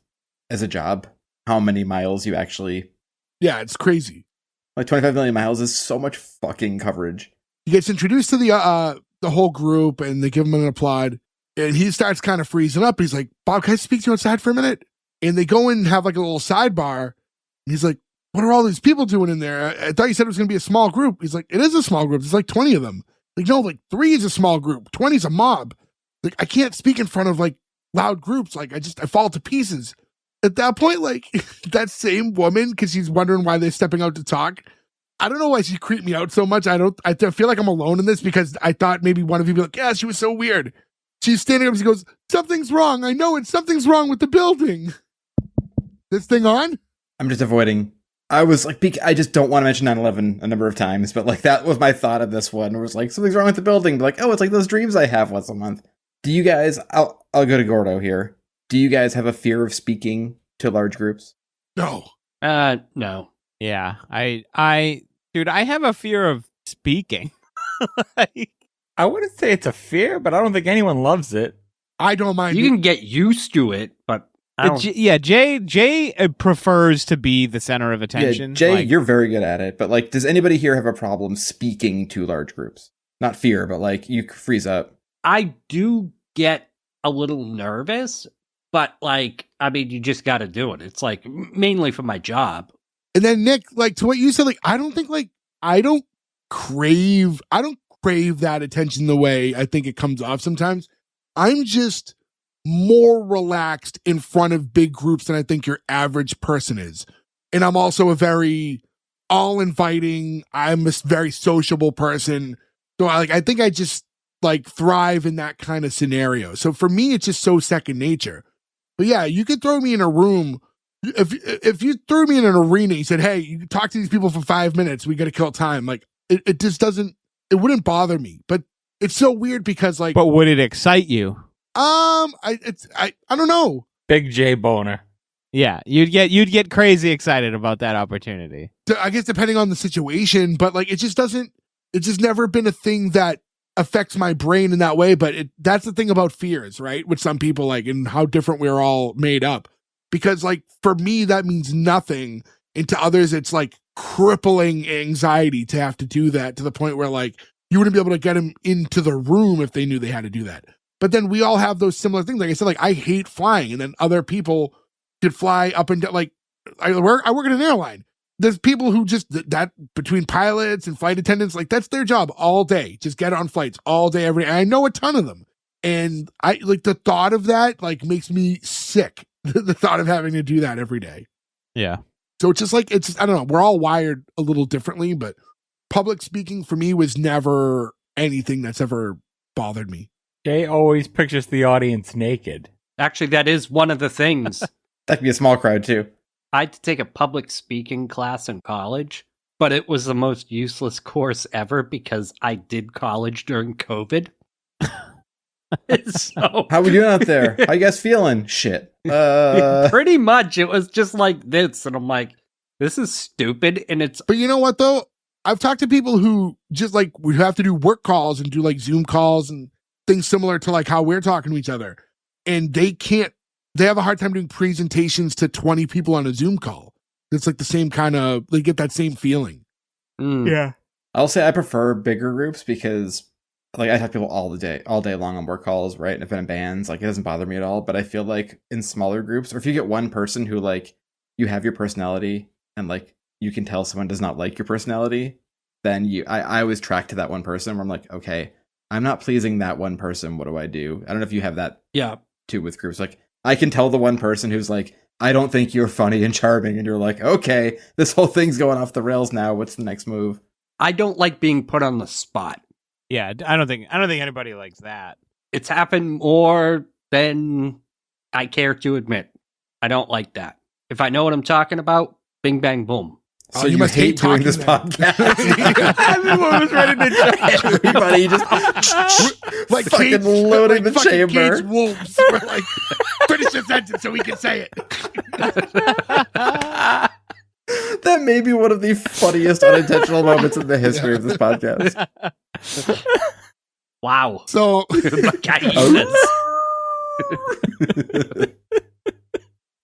Speaker 2: as a job, how many miles you actually...
Speaker 1: Yeah, it's crazy.
Speaker 2: Like 25 million miles is so much fucking coverage.
Speaker 1: He gets introduced to the whole group, and they give him an applaud, and he starts kind of freezing up. He's like, Bob, can I speak to you outside for a minute? And they go in and have like a little sidebar, and he's like, what are all these people doing in there? I thought you said it was going to be a small group. He's like, it is a small group. There's like 20 of them. Like, no, like 3 is a small group. 20 is a mob. Like, I can't speak in front of like loud groups. Like, I fall to pieces. At that point, like that same woman, because she's wondering why they're stepping out to talk. I don't know why she creeped me out so much. I feel like I'm alone in this, because I thought maybe one of you would be like, yeah, she was so weird. She's standing up and she goes, something's wrong. I know it. Something's wrong with the building. This thing on?
Speaker 2: I'm just avoiding. I was like, I just don't want to mention 9/11 a number of times, but like that was my thought of this one. It was like, something's wrong with the building. But like, oh, it's like those dreams I have once a month. Do you guys, I'll go to Gordo here. Do you guys have a fear of speaking to large groups?
Speaker 1: No.
Speaker 3: No.
Speaker 5: Yeah, dude, I have a fear of speaking. Like,
Speaker 4: I wouldn't say it's a fear, but I don't think anyone loves it.
Speaker 1: I don't mind.
Speaker 3: You can get used to it, but I don't.
Speaker 5: Jay prefers to be the center of attention.
Speaker 2: Yeah, Jay,
Speaker 5: like,
Speaker 2: you're very good at it, but like, does anybody here have a problem speaking to large groups? Not fear, but like, you freeze up.
Speaker 3: I do get a little nervous, but like, I mean, you just got to do it. It's like mainly for my job.
Speaker 1: And then Nick, like to what you said, like I don't crave that attention the way I think it comes off sometimes. I'm just more relaxed in front of big groups than I think your average person is. And I'm also a very all-inviting, I'm a very sociable person. So I think I just like thrive in that kind of scenario. So for me, it's just so second nature. But yeah, you could throw me in a room. If you threw me in an arena, you said, hey, you can talk to these people for 5 minutes, we got to kill time. Like it just doesn't, it wouldn't bother me. But it's so weird because like,
Speaker 5: but would it excite you?
Speaker 1: I don't know.
Speaker 4: Big J boner.
Speaker 5: Yeah, you'd get crazy excited about that opportunity.
Speaker 1: I guess depending on the situation, but like it's just never been a thing that affects my brain in that way. But that's the thing about fears, right? With some people, like, and how different we're all made up. Because like for me, that means nothing. And to others, it's like crippling anxiety to have to do that, to the point where like you wouldn't be able to get them into the room if they knew they had to do that. But then we all have those similar things. Like I said, like I hate flying, and then other people could fly up and down. Like I work at an airline. There's people who just that between pilots and flight attendants, like that's their job all day. Just get on flights all day, every day. And I know a ton of them. And I like the thought of that like makes me sick. The thought of having to do that every day.
Speaker 5: Yeah.
Speaker 1: So it's just like, I don't know. We're all wired a little differently, but public speaking for me was never anything that's ever bothered me.
Speaker 4: Jay always pictures the audience naked.
Speaker 3: Actually, that is one of the things.
Speaker 2: That could be a small crowd too.
Speaker 3: I had to take a public speaking class in college, but it was the most useless course ever because I did college during COVID. So,
Speaker 2: how we doing out there? How you guys feeling? Shit.
Speaker 3: Pretty much, it was just like this, and I'm like, this is stupid. And it's,
Speaker 1: but you know what though? I've talked to people who just like we have to do work calls and do like Zoom calls and things similar to like how we're talking to each other, and they have a hard time doing presentations to 20 people on a Zoom call. It's like the same kind of, they get that same feeling.
Speaker 4: Yeah.
Speaker 2: I'll say I prefer bigger groups because like I talk to people all day long on work calls, right? And if I'm in bands, like it doesn't bother me at all. But I feel like in smaller groups, or if you get one person who like you have your personality and like you can tell someone does not like your personality, then I always track to that one person where I'm like, okay, I'm not pleasing that one person. What do I do? I don't know if you have that too with groups. Like I can tell the one person who's like, I don't think you're funny and charming, and you're like, okay, this whole thing's going off the rails now. What's the next move?
Speaker 3: I don't like being put on the spot.
Speaker 5: Yeah, I don't think anybody likes that.
Speaker 3: It's happened more than I care to admit. I don't like that. If I know what I'm talking about, bing, bang, boom.
Speaker 2: So you must hate doing this podcast.
Speaker 5: Everyone was ready to jump.
Speaker 2: Everybody just
Speaker 1: like
Speaker 2: fucking
Speaker 1: cage,
Speaker 2: loading
Speaker 1: like
Speaker 2: the chamber.
Speaker 1: Cage wolves. We're like, finish the sentence so we can say it.
Speaker 2: That may be one of the funniest unintentional moments in the history of this podcast.
Speaker 3: Wow.
Speaker 1: So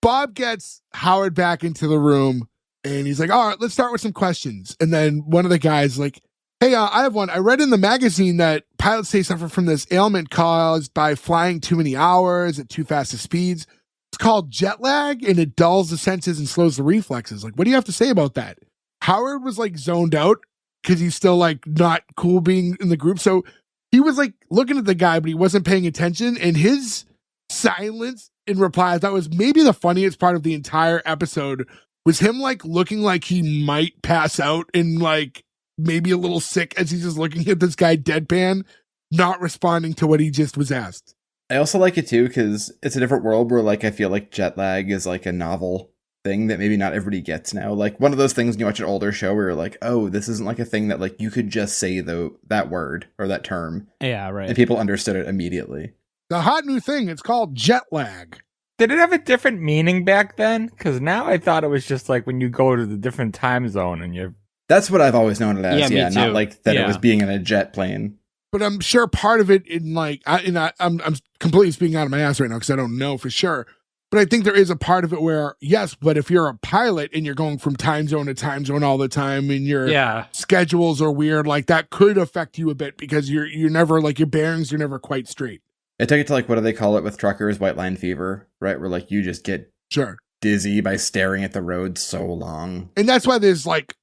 Speaker 1: Bob gets Howard back into the room and he's like, all right, let's start with some questions. And then one of the guys like, hey, I have one. I read in the magazine that pilots say suffer from this ailment caused by flying too many hours at too fast of speeds. It's called jet lag, and it dulls the senses and slows the reflexes. Like, what do you have to say about that? Howard was like zoned out because he's still like not cool being in the group. So he was like looking at the guy, but he wasn't paying attention. And his silence in reply, I thought was maybe the funniest part of the entire episode, was him like looking like he might pass out and like maybe a little sick as he's just looking at this guy deadpan, not responding to what he just was asked.
Speaker 2: I also like it too because it's a different world where like I feel like jet lag is like a novel thing that maybe not everybody gets now. Like one of those things when you watch an older show where you're like, oh, this isn't like a thing that like you could just say that word or that term.
Speaker 5: Yeah, right.
Speaker 2: And people understood it immediately.
Speaker 1: The hot new thing, it's called jet lag.
Speaker 4: Did it have a different meaning back then? Because now I thought it was just like when you go to the different time zone and you're...
Speaker 2: That's what I've always known it as.
Speaker 3: Yeah, me
Speaker 2: not
Speaker 3: too.
Speaker 2: like that it was being in a jet plane.
Speaker 1: But I'm sure part of it in like, I'm completely speaking out of my ass right now because I don't know for sure. But I think there is a part of it where, yes, but if you're a pilot and you're going from time zone to time zone all the time and your schedules are weird, like that could affect you a bit because you're never like your bearings are never quite straight.
Speaker 2: I took it to like, what do they call it with truckers? White line fever, right? Where like you just get dizzy by staring at the road so long.
Speaker 1: And that's why there's like,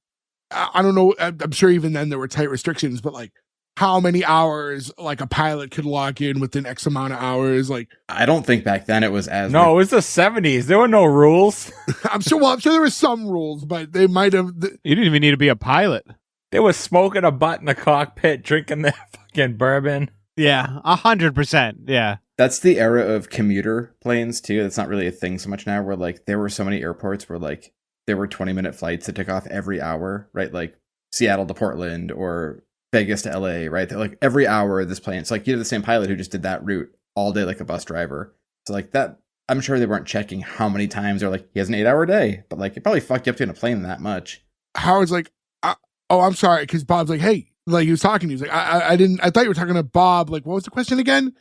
Speaker 1: I don't know, I'm sure even then there were tight restrictions, but like how many hours like a pilot could log in within X amount of hours. Like,
Speaker 2: I don't think back then it was as...
Speaker 4: No, it was the 70s. There were no rules.
Speaker 1: I'm sure there were some rules, but they might have...
Speaker 5: You didn't even need to be a pilot.
Speaker 4: They were smoking a butt in the cockpit, drinking their fucking bourbon.
Speaker 5: Yeah, 100%. Yeah.
Speaker 2: That's the era of commuter planes too. That's not really a thing so much now, where like there were so many airports where like there were 20-minute flights that took off every hour, right? Like Seattle to Portland or Vegas to LA, right? They're like every hour this plane. It's like you have the same pilot who just did that route all day like a bus driver. So like that, I'm sure they weren't checking how many times they're like, he has an 8-hour day, but like it probably fucked you up to in a plane that much.
Speaker 1: Howard's like, oh, I'm sorry. Cause Bob's like, hey, like he was talking to you. He's like, I thought you were talking to Bob. Like, what was the question again?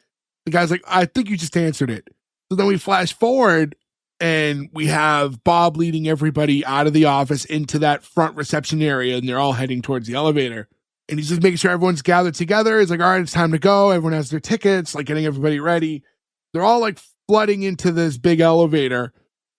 Speaker 1: The guy's like, I think you just answered it. So then we flash forward and we have Bob leading everybody out of the office into that front reception area and they're all heading towards the elevator. And he's just making sure everyone's gathered together. He's like, all right, it's time to go. Everyone has their tickets, like getting everybody ready. They're all like flooding into this big elevator.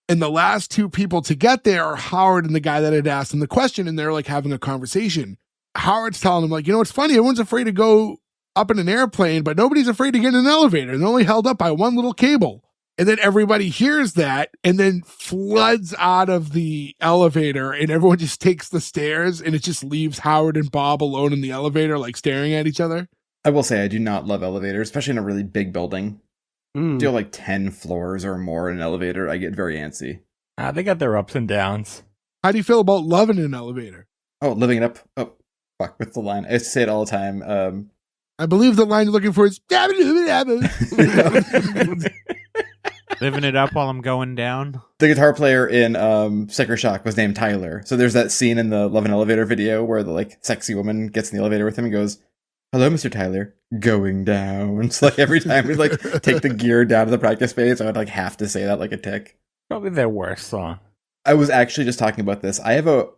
Speaker 1: And the last two people to get there are Howard and the guy that had asked him the question. And they're like having a conversation. Howard's telling him like, you know, it's funny. Everyone's afraid to go up in an airplane, but nobody's afraid to get in an elevator. They're only held up by one little cable. And then everybody hears that and then floods out of the elevator and everyone just takes the stairs and it just leaves Howard and Bob alone in the elevator, like staring at each other.
Speaker 2: I will say I do not love elevators, especially in a really big building. Do you have like 10 floors or more in an elevator? I get very antsy.
Speaker 4: They got their ups and downs.
Speaker 1: How do you feel about loving an elevator?
Speaker 2: Oh, living it up. Oh, fuck, what's the line? I used to say it all the time.
Speaker 1: I believe the line you're looking for is
Speaker 5: Living it up while I'm going down.
Speaker 2: The guitar player in Sticker Shock was named Tyler. So there's that scene in the Love and Elevator video where the like sexy woman gets in the elevator with him and goes, "Hello, Mr. Tyler, going down." It's like every time we like take the gear down to the practice space, I would like have to say that like a tick.
Speaker 4: Probably their worst song.
Speaker 2: I was actually just talking about this. I have a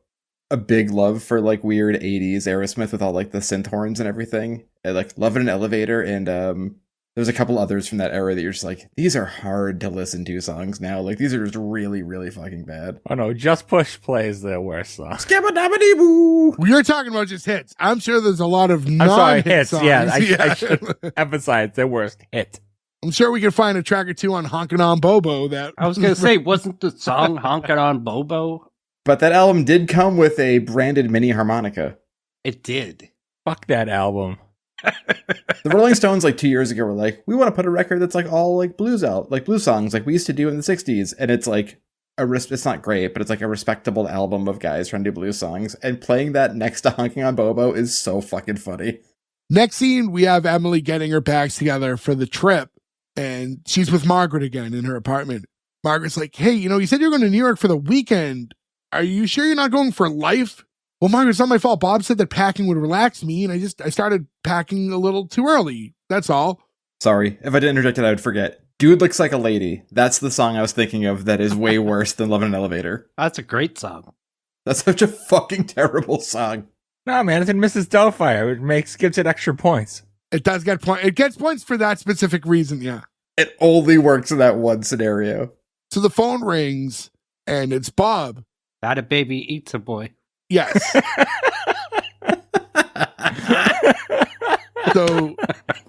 Speaker 2: big love for like weird 80s Aerosmith with all like the synth horns and everything. like Love in an Elevator, and there's a couple others from that era that you're just like, these are hard to listen to songs now. Like, these are just really, really fucking bad.
Speaker 4: Oh no, Just Push Play is their worst song.
Speaker 2: Skabba-dabba-dee-boo!
Speaker 1: We are talking about just hits. I'm sure there's a lot of
Speaker 4: I'm sorry,
Speaker 1: non-hit
Speaker 4: hits.
Speaker 1: songs.
Speaker 4: Yeah, I should emphasize their worst hit.
Speaker 1: I'm sure we could find a track or two on Honkin' on Bobo that
Speaker 3: I was going to say, wasn't the song Honkin' on Bobo?
Speaker 2: But that album did come with a branded mini harmonica.
Speaker 3: It did.
Speaker 4: Fuck that album.
Speaker 2: The Rolling Stones, like 2 years ago, were like, we want to put a record that's like all like blues out, like blues songs, like we used to do in the '60s, and it's like it's not great, but it's like a respectable album of guys trying to do blues songs, and playing that next to Honking on Bobo is so fucking funny.
Speaker 1: Next scene, we have Emily getting her bags together for the trip, and she's with Margaret again in her apartment. Margaret's like, hey, you said you're going to New York for the weekend. Are you sure you're not going for life? Well, Margaret, it's not my fault. Bob said that packing would relax me, and I started packing a little too early. That's all.
Speaker 2: Sorry, if I didn't interject it, I would forget. Dude Looks Like a Lady. That's the song I was thinking of that is way worse than Love in an Elevator.
Speaker 3: That's a great song.
Speaker 2: That's such a fucking terrible song.
Speaker 4: No, man, it's in Mrs. Doubtfire. It gives it extra points.
Speaker 1: It does get points. It gets points for that specific reason, yeah.
Speaker 2: It only works in that one scenario.
Speaker 1: So the phone rings, and it's Bob.
Speaker 3: That a baby eats a boy.
Speaker 1: Yes. So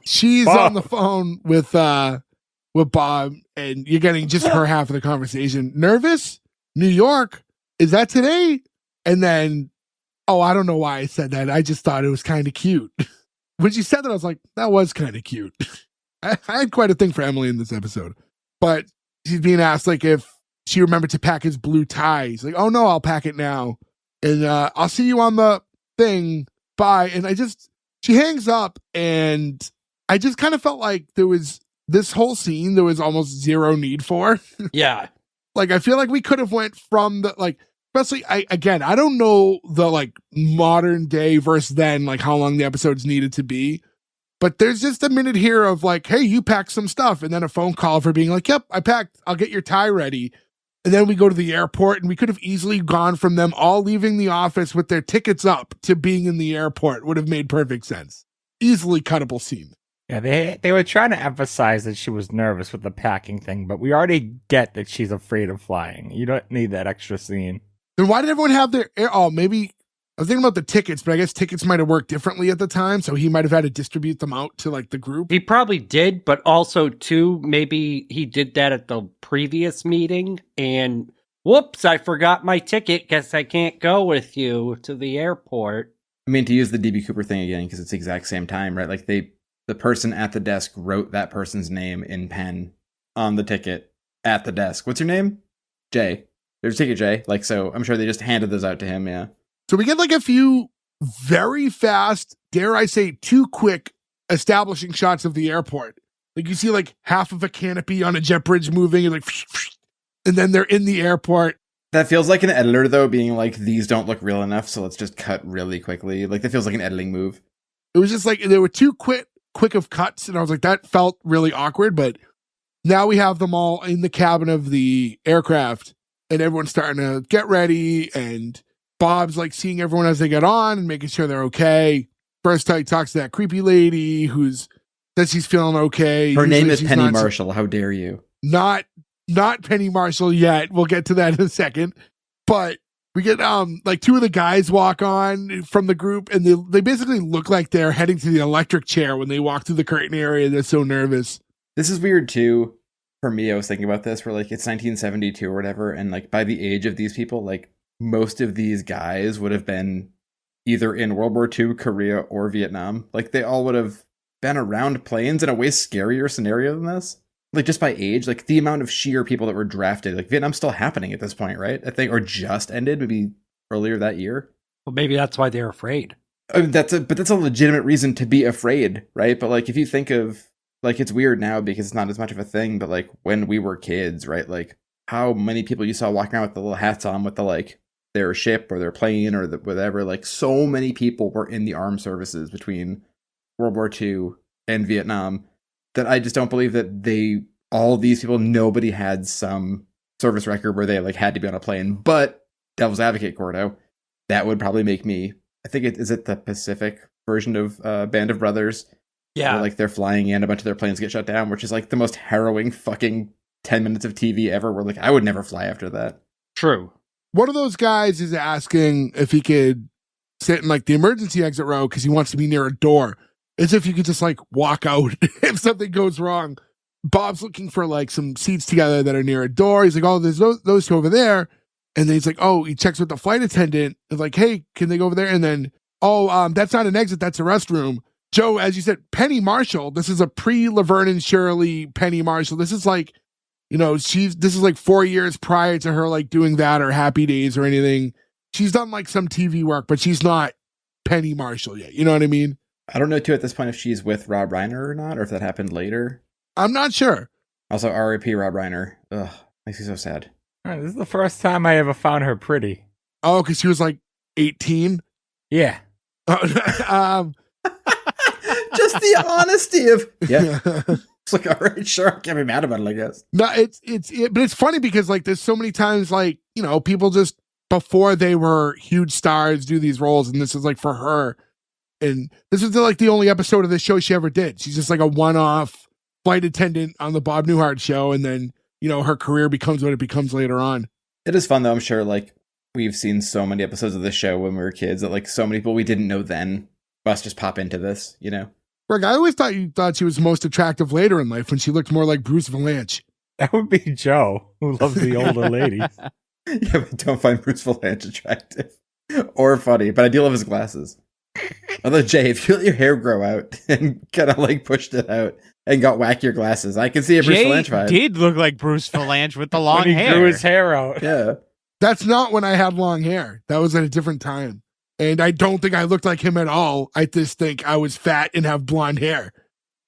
Speaker 1: she's on the phone with Bob, and you're getting just her half of the conversation. Nervous? New York? Is that today? And then, I don't know why I said that. I just thought it was kind of cute. When she said that, I was like, that was kind of cute. I had quite a thing for Emily in this episode. But she's being asked, like, if she remembered to pack his blue tie. He's like, oh, no, I'll pack it now. And I'll see you on the thing. Bye. And she hangs up, and I just kind of felt like there was this whole scene there was almost zero need for.
Speaker 3: Yeah.
Speaker 1: Like, I feel like we could have went from the, like, especially, I don't know the, like, modern day versus then, like, how long the episodes needed to be. But there's just a minute here of, like, hey, you packed some stuff. And then a phone call for being like, yep, I packed. I'll get your tie ready. And then we go to the airport, and we could have easily gone from them all leaving the office with their tickets up to being in the airport. Would have made perfect sense. Easily cuttable scene.
Speaker 4: Yeah, they were trying to emphasize that she was nervous with the packing thing, but we already get that she's afraid of flying. You don't need that extra scene.
Speaker 1: Then why did everyone have their maybe I was thinking about the tickets, but I guess tickets might have worked differently at the time, so he might have had to distribute them out to, like, the group.
Speaker 3: He probably did, but also, too, maybe he did that at the previous meeting, and whoops, I forgot my ticket. Guess I can't go with you to the airport.
Speaker 2: I mean, to use the DB Cooper thing again, because it's the exact same time, right? Like, the person at the desk wrote that person's name in pen on the ticket at the desk. What's your name? Jay. There's a ticket, Jay. Like, so I'm sure they just handed those out to him, yeah.
Speaker 1: So we get, like, a few very fast, dare I say, too quick establishing shots of the airport. Like, you see, like, half of a canopy on a jet bridge moving, and, like, and then they're in the airport.
Speaker 2: That feels like an editor, though, being like, these don't look real enough, so let's just cut really quickly. Like, that feels like an editing move.
Speaker 1: It was just like, they were too quick of cuts, and I was like, that felt really awkward, but now we have them all in the cabin of the aircraft, and everyone's starting to get ready, and Bob's, like, seeing everyone as they get on and making sure they're okay. First, he talks to that creepy lady who's says she's feeling okay.
Speaker 2: Her
Speaker 1: Usually
Speaker 2: name is
Speaker 1: she's
Speaker 2: Penny
Speaker 1: not-
Speaker 2: Marshall. How dare you?
Speaker 1: Not Penny Marshall yet. We'll get to that in a second. But we get like two of the guys walk on from the group, and they basically look like they're heading to the electric chair when they walk through the curtain area. They're so nervous.
Speaker 2: This is weird, too. For me, I was thinking about this, where, like, it's 1972 or whatever, and, like, by the age of these people, like, most of these guys would have been either in World War II, Korea, or Vietnam. Like, they all would have been around planes in a way scarier scenario than this. Like, just by age, like, the amount of sheer people that were drafted. Like, Vietnam's still happening at this point, right? I think, or just ended, maybe earlier that year.
Speaker 3: Well, maybe that's why they're afraid.
Speaker 2: I mean, that's a legitimate reason to be afraid, right? But, like, if you think of, like, it's weird now because it's not as much of a thing, but, like, when we were kids, right? Like, how many people you saw walking around with the little hats on with the, like, their ship or their plane or whatever. Like, so many people were in the armed services between World War II and Vietnam that I just don't believe that all these people, nobody had some service record where they, like, had to be on a plane. But devil's advocate, Gordo, that would probably make me, I think is it the Pacific version of Band of Brothers.
Speaker 3: Yeah.
Speaker 2: Where, like, they're flying in, a bunch of their planes get shut down, which is like the most harrowing fucking 10 minutes of TV ever. Where, like, I would never fly after that.
Speaker 3: True.
Speaker 1: One of those guys is asking if he could sit in like the emergency exit row because he wants to be near a door, as if you could just like walk out if something goes wrong. Bob's looking for like some seats together that are near a door. He's like, oh, there's those two over there. And then he's like, oh, he checks with the flight attendant. It's like, hey, can they go over there? And then, that's not an exit. That's a restroom. Joe, as you said, Penny Marshall. This is a pre-Laverne and Shirley Penny Marshall. This is like, this is like 4 years prior to her like doing that or Happy Days or anything. She's done like some TV work, but she's not Penny Marshall yet. You know what I mean?
Speaker 2: I don't know too at this point if she's with Rob Reiner or not, or if that happened later.
Speaker 1: I'm not sure.
Speaker 2: Also, R.I.P. Rob Reiner. Ugh, makes me so sad.
Speaker 4: This is the first time I ever found her pretty.
Speaker 1: Oh, because she was like 18?
Speaker 4: Yeah.
Speaker 2: Just the honesty of, yeah. It's like, all right, sure, I can't be mad about it, I guess.
Speaker 1: No, but it's funny because like there's so many times like, people just before they were huge stars do these roles, and this is like for her. And this is like the only episode of this show she ever did. She's just like a one-off flight attendant on the Bob Newhart Show, and then, her career becomes what it becomes later on.
Speaker 2: It is fun though, I'm sure, like, we've seen so many episodes of this show when we were kids that like so many people we didn't know then must just pop into this,
Speaker 1: Greg, I always thought you thought she was most attractive later in life when she looked more like Bruce Valanche.
Speaker 4: That would be Joe, who loves the older ladies.
Speaker 2: Yeah, but don't find Bruce Valanche attractive or funny, but I do love his glasses. Although, Jay, if you let your hair grow out and kind of like pushed it out and got wackier glasses, I can see a Bruce Valanche vibe.
Speaker 5: Did look like Bruce Valanche with the long
Speaker 4: when he
Speaker 5: hair.
Speaker 4: grew his hair out.
Speaker 2: Yeah.
Speaker 1: That's not when I had long hair. That was at a different time. And I don't think I looked like him at all. I just think I was fat and have blonde hair.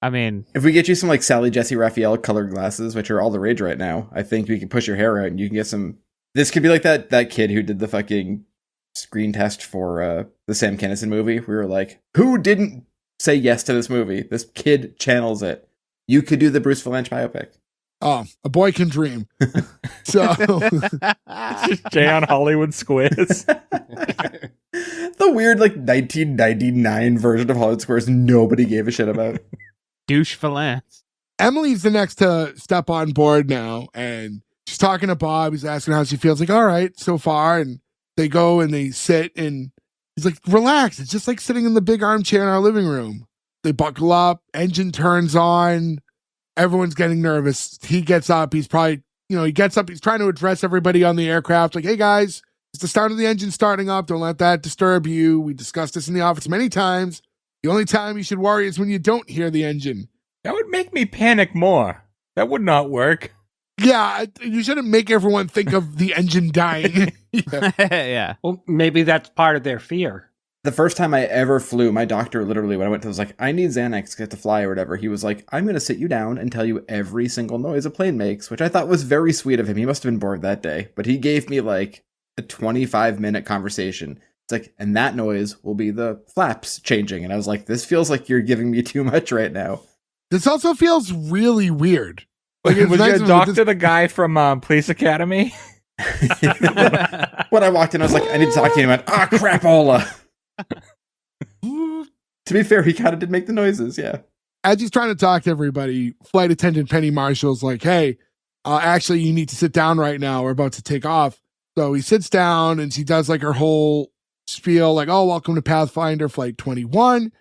Speaker 5: I mean,
Speaker 2: if we get you some like Sally Jesse Raphael colored glasses, which are all the rage right now, I think we can push your hair out and you can get some. This could be like that kid who did the fucking screen test for the Sam Kinison movie. We were like, who didn't say yes to this movie? This kid channels it. You could do the Bruce Valanche biopic.
Speaker 1: Oh, a boy can dream. So
Speaker 4: It's just Jay on Hollywood Squares.
Speaker 2: The weird like 1999 version of Hollywood Squares nobody gave a shit about.
Speaker 5: douche Valanche.
Speaker 1: Emily's the next to step on board now, and she's talking to Bob. He's asking how she feels. Like, all right, so far. And they go and they sit, and he's like, relax. It's just like sitting in the big armchair in our living room. They buckle up. Engine turns on. Everyone's getting nervous. He gets up. He's probably, he gets up. He's trying to address everybody on the aircraft. Like, hey, guys, it's the start of the engine starting up. Don't let that disturb you. We discussed this in the office many times. The only time you should worry is when you don't hear the engine.
Speaker 4: That would make me panic more. That would not work.
Speaker 1: Yeah, you shouldn't make everyone think of the engine dying. Yeah.
Speaker 5: Yeah.
Speaker 3: Well, maybe that's part of their fear.
Speaker 2: The first time I ever flew, my doctor literally, when I went to, was like, I need Xanax to get to fly or whatever. He was like, I'm going to sit you down and tell you every single noise a plane makes, which I thought was very sweet of him. He must have been bored that day, but he gave me like a 25-minute conversation. It's like, and that noise will be the flaps changing. And I was like, this feels like you're giving me too much right now.
Speaker 1: This also feels really weird. Like, it's
Speaker 4: Was
Speaker 1: nice
Speaker 4: your doctor the guy from Police Academy?
Speaker 2: When I walked in, I was like, I need to talk to you. And he went, ah, crapola. To be fair, he kind of did make the noises, yeah.
Speaker 1: As he's trying to talk to everybody, flight attendant Penny Marshall's like, hey, actually, you need to sit down right now. We're about to take off. So he sits down and she does like her whole spiel, like, oh, welcome to Pathfinder Flight 21.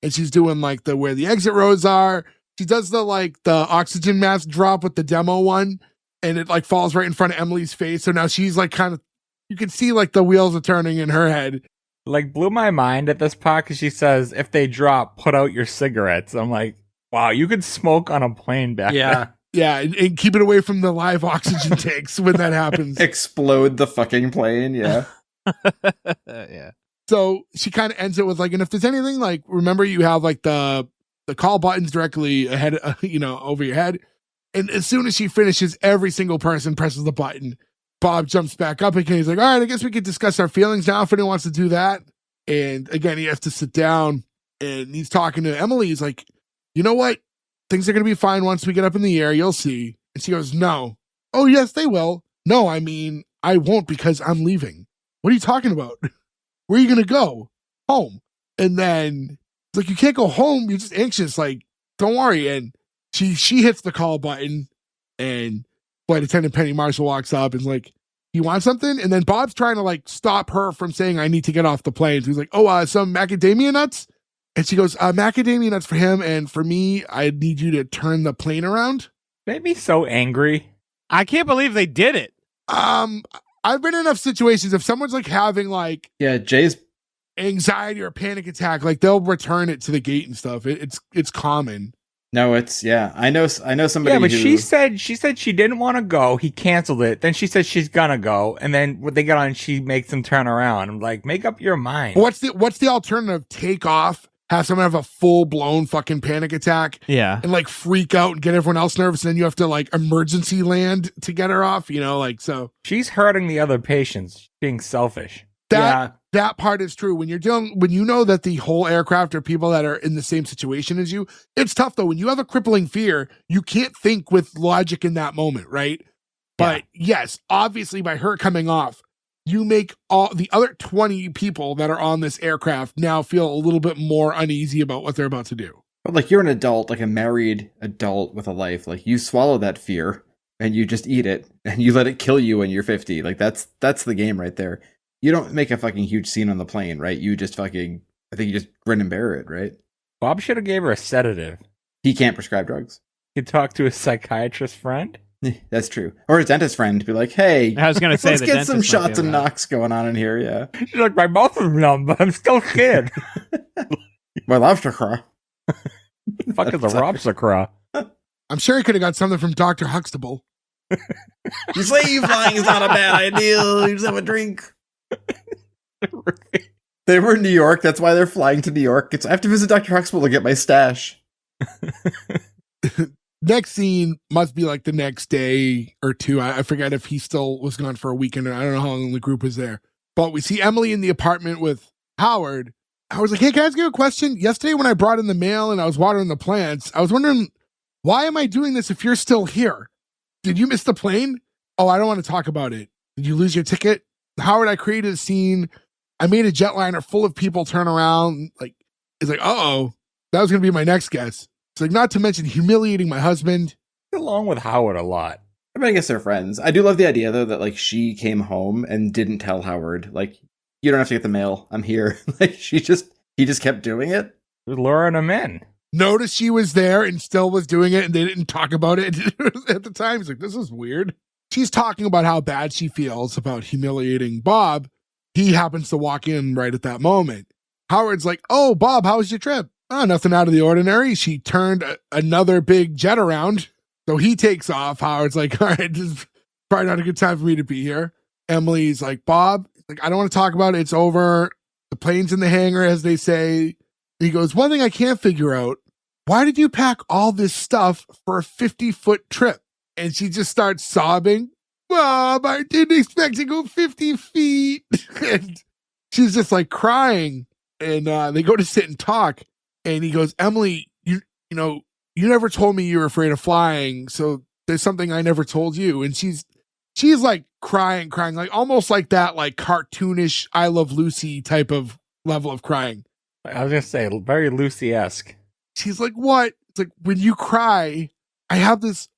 Speaker 1: And she's doing like where the exit rows are. She does the oxygen mask drop with the demo one, and it like falls right in front of Emily's face. So now she's like kind of, you can see like the wheels are turning in her head.
Speaker 4: Like, blew my mind at this part because she says, if they drop, put out your cigarettes. I'm like, wow, you could smoke on a plane back there.
Speaker 1: Yeah, and keep it away from the live oxygen tanks when that happens.
Speaker 2: Explode the fucking plane, yeah.
Speaker 5: Yeah.
Speaker 1: So she kind of ends it with like, and if there's anything, like, remember you have like the call buttons directly ahead, over your head. And as soon as she finishes, every single person presses the button. Bob jumps back up again. He's like, all right, I guess we could discuss our feelings now if anyone wants to do that. And again, he has to sit down and he's talking to Emily. He's like, you know what? Things are going to be fine once we get up in the air. You'll see. And she goes, no. Oh, yes, they will. No, I mean, I won't because I'm leaving. What are you talking about? Where are you going to go? Home. And then It's like, you can't go home. You're just anxious. Like, don't worry. And she hits the call button, and flight attendant Penny Marshall walks up and is like, you want something? And then Bob's trying to like stop her from saying, I need to get off the plane. So he's like, oh, some macadamia nuts? And she goes, macadamia nuts for him. And for me, I need you to turn the plane around.
Speaker 4: Made me so angry.
Speaker 5: I can't believe they did it.
Speaker 1: I've been in enough situations. If someone's like having like
Speaker 2: Jay's
Speaker 1: anxiety or a panic attack, like they'll return it to the gate and stuff. It's common.
Speaker 2: No, it's I know somebody.
Speaker 4: Yeah, but
Speaker 2: who,
Speaker 4: she said she didn't want to go. He canceled it. Then she said she's gonna go, and then when they get on, she makes him turn around. I'm like, make up your mind.
Speaker 1: What's the alternative? Take off, have someone have a full blown fucking panic attack,
Speaker 5: Yeah.
Speaker 1: and like freak out and get everyone else nervous, and then you have to like emergency land to get her off. Like so.
Speaker 4: She's hurting the other patients, being selfish.
Speaker 1: That part is true. When you know that the whole aircraft are people that are in the same situation as you, it's tough though. When you have a crippling fear, you can't think with logic in that moment, right? But yes, obviously by her coming off, you make all the other 20 people that are on this aircraft now feel a little bit more uneasy about what they're about to do.
Speaker 2: But like, you're an adult, like a married adult with a life. Like, you swallow that fear and you just eat it and you let it kill you when you're 50. Like, that's the game right there. You don't make a fucking huge scene on the plane, right? You just I think you just grin and bear it, right?
Speaker 4: Bob should have gave her a sedative.
Speaker 2: He can't prescribe drugs.
Speaker 4: He'd talk to his psychiatrist friend.
Speaker 2: That's true. Or his dentist friend to be like, hey,
Speaker 5: I was going to say,
Speaker 2: let's get some shots and knocks going on in here, yeah.
Speaker 4: She's like, my mouth is numb, but I'm still scared.
Speaker 2: My lobster craw.
Speaker 4: Fuck is a lobster craw?
Speaker 1: I'm sure he could have got something from Dr. Huxtable.
Speaker 2: You slave flying is not a bad idea. You just have a drink. They were in New York. That's why they're flying to New York. I have to visit Dr. Huxtable to get my stash.
Speaker 1: Next scene must be like the next day or two. I forget if he still was gone for a weekend. I don't know how long the group was there. But we see Emily in the apartment with Howard. I was like, hey, can I ask you a question? Yesterday when I brought in the mail and I was watering the plants, I was wondering, why am I doing this if you're still here? Did you miss the plane? Oh, I don't want to talk about it. Did you lose your ticket? Howard, I created a scene. I made a jetliner full of people turn around. Like, it's like, uh-oh, that was going to be my next guess. It's like, not to mention humiliating my husband.
Speaker 4: Along with Howard a lot.
Speaker 2: I mean, I guess they're friends. I do love the idea, though, that, like, she came home and didn't tell Howard, like, you don't have to get the mail. I'm here. Like, he just kept doing it.
Speaker 4: Luring him in.
Speaker 1: Noticed she was there and still was doing it, and they didn't talk about it at the time. He's like, this is weird. She's talking about how bad she feels about humiliating Bob. He happens to walk in right at that moment. Howard's like, oh, Bob, how was your trip? Oh, nothing out of the ordinary. She turned another big jet around. So he takes off. Howard's like, all right, this is probably not a good time for me to be here. Emily's like, Bob, like, I don't want to talk about it. It's over. The plane's in the hangar, as they say. He goes, one thing I can't figure out, why did you pack all this stuff for a 50-foot trip? And she just starts sobbing. Bob, I didn't expect to go 50 feet. And she's just like crying. And they go to sit and talk. And he goes, Emily, you never told me you were afraid of flying. So there's something I never told you. And she's like crying, like almost like that, like cartoonish I Love Lucy type of level of crying.
Speaker 4: I was going to say, very Lucy-esque.
Speaker 1: She's like, what? It's like, when you cry, I have this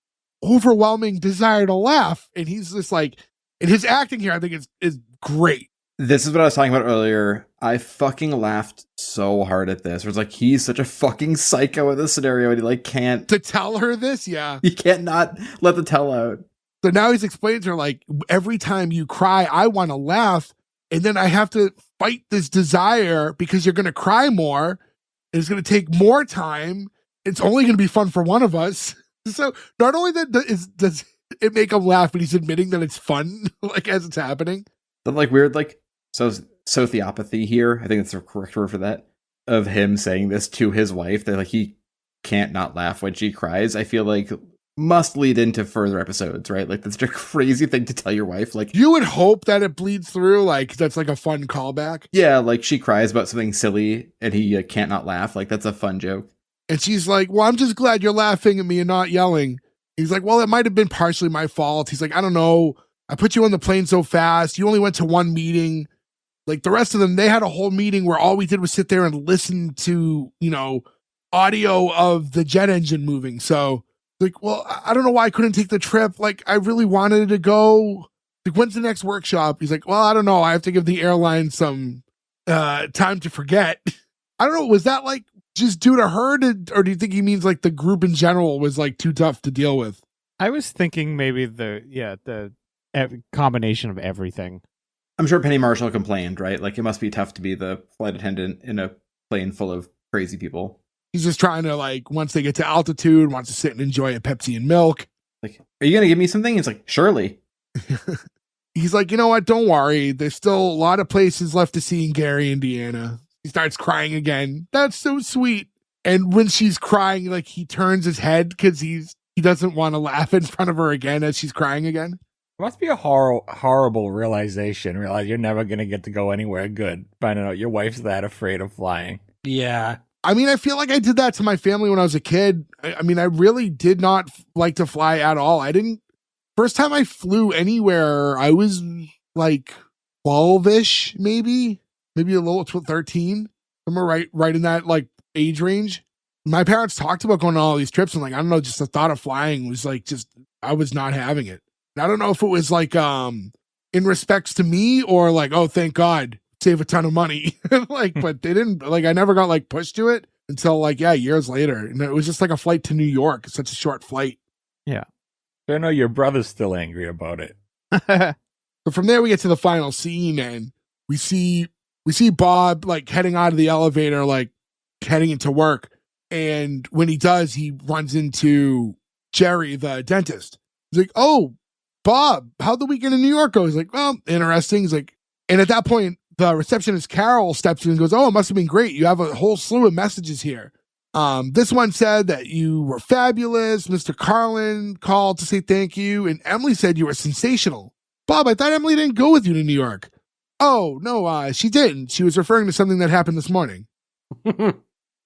Speaker 1: overwhelming desire to laugh. And he's just like, and his acting here, I think is great.
Speaker 2: This is what I was talking about earlier. I fucking laughed so hard at this. It was like, he's such a fucking psycho in this scenario, and he like can't
Speaker 1: to tell her this. Yeah.
Speaker 2: He can't not let the tell out.
Speaker 1: So now he's explaining to her, like, every time you cry, I want to laugh. And then I have to fight this desire because you're going to cry more. And it's going to take more time. It's only going to be fun for one of us. So not only that does it make him laugh, but he's admitting that it's fun, like, as it's happening.
Speaker 2: The like weird, like, sociopathy here, I think that's the correct word for that, of him saying this to his wife, that like he can't not laugh when she cries, I feel like must lead into further episodes, right? Like, that's a crazy thing to tell your wife. Like,
Speaker 1: you would hope that it bleeds through, like that's like a fun callback.
Speaker 2: Yeah, like she cries about something silly and he can't not laugh. Like, that's a fun joke.
Speaker 1: And she's like, well, I'm just glad you're laughing at me and not yelling. He's like, well, it might have been partially my fault. He's like, I don't know. I put you on the plane so fast. You only went to one meeting. Like the rest of them, they had a whole meeting where all we did was sit there and listen to, audio of the jet engine moving. So like, well, I don't know why I couldn't take the trip. Like I really wanted to go. Like, when's the next workshop? He's like, well, I don't know. I have to give the airline some time to forget. I don't know. Was that like just due to her, or do you think he means like the group in general was like too tough to deal with?
Speaker 5: I was thinking maybe the combination of everything.
Speaker 2: I'm sure Penny Marshall complained, right? Like, it must be tough to be the flight attendant in a plane full of crazy people.
Speaker 1: He's just trying to, like, once they get to altitude, wants to sit and enjoy a Pepsi and milk.
Speaker 2: Like, are you going to give me something? He's like, surely.
Speaker 1: He's like, you know what? Don't worry. There's still a lot of places left to see in Gary, Indiana. He starts crying again. That's so sweet. And when she's crying, like, he turns his head because he doesn't want to laugh in front of her again as she's crying again.
Speaker 4: It must be a horrible realization. Realize you're never going to get to go anywhere good. Finding out your wife's that afraid of flying.
Speaker 3: Yeah.
Speaker 1: I mean, I feel like I did that to my family when I was a kid. I mean, I really did not like to fly at all. First time I flew anywhere, I was like 12-ish, maybe a little 13. Remember right in that like age range. My parents talked about going on all these trips and like, I don't know, just the thought of flying was like, I was not having it. I don't know if it was like in respects to me or like, oh, thank God, save a ton of money. Like, but they didn't, like, I never got like pushed to it until like, years later. And it was just like a flight to New York. It's such a short flight.
Speaker 5: Yeah.
Speaker 4: I know your brother's still angry about it.
Speaker 1: But from there we get to the final scene and we see Bob like heading out of the elevator, like heading into work. And when he does, he runs into Jerry, the dentist. He's like, oh, Bob, how'd the weekend in New York go? He's like, well, interesting. He's like, and at that point, the receptionist Carol steps in and goes, oh, it must have been great. You have a whole slew of messages here. This one said that you were fabulous. Mr. Carlin called to say thank you. And Emily said you were sensational. Bob, I thought Emily didn't go with you to New York. Oh, no, she didn't. She was referring to something that happened this morning.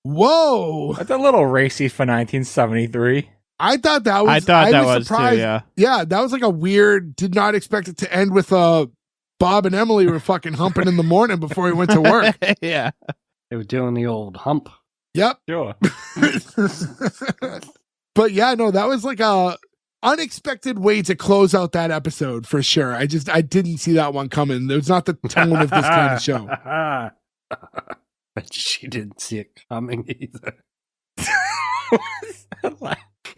Speaker 1: Whoa.
Speaker 4: That's a little racy for 1973.
Speaker 1: I thought that was.
Speaker 5: I thought that was
Speaker 1: surprised.
Speaker 5: too. Yeah.
Speaker 1: Yeah, that was like a weird. Did not expect it to end with Bob and Emily were fucking humping in the morning before he went to work.
Speaker 5: Yeah.
Speaker 3: They were doing the old hump.
Speaker 1: Yep.
Speaker 4: Sure.
Speaker 1: But yeah, no, that was like a unexpected way to close out that episode for sure. I didn't see that one coming. It was not the tone of this kind of show.
Speaker 3: But she didn't see it coming either.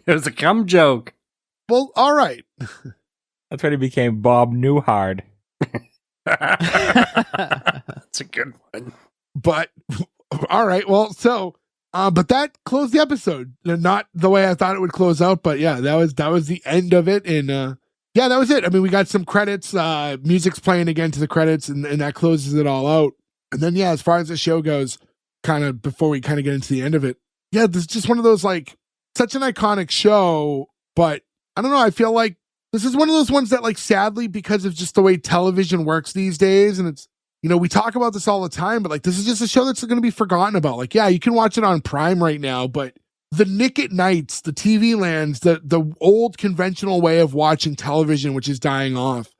Speaker 3: It was a cum joke.
Speaker 1: Well, all right.
Speaker 4: That's when he became Bob Newhart.
Speaker 3: That's a good one.
Speaker 1: But all right. Well, so but that closed the episode. Not the way I thought it would close out, but yeah, that was the end of it. And yeah, that was it. I mean, we got some credits, music's playing again to the credits, and that closes it all out. And then yeah, as far as the show goes, kind of before we kind of get into the end of it, yeah, this is just one of those like such an iconic show, but I don't know, I feel like this is one of those ones that like sadly, because of just the way television works these days, and it's, we talk about this all the time, but like this is just a show that's going to be forgotten about. Like, yeah, you can watch it on Prime right now, but the Nick at Nights, the TV lands, the old conventional way of watching television, which is dying off,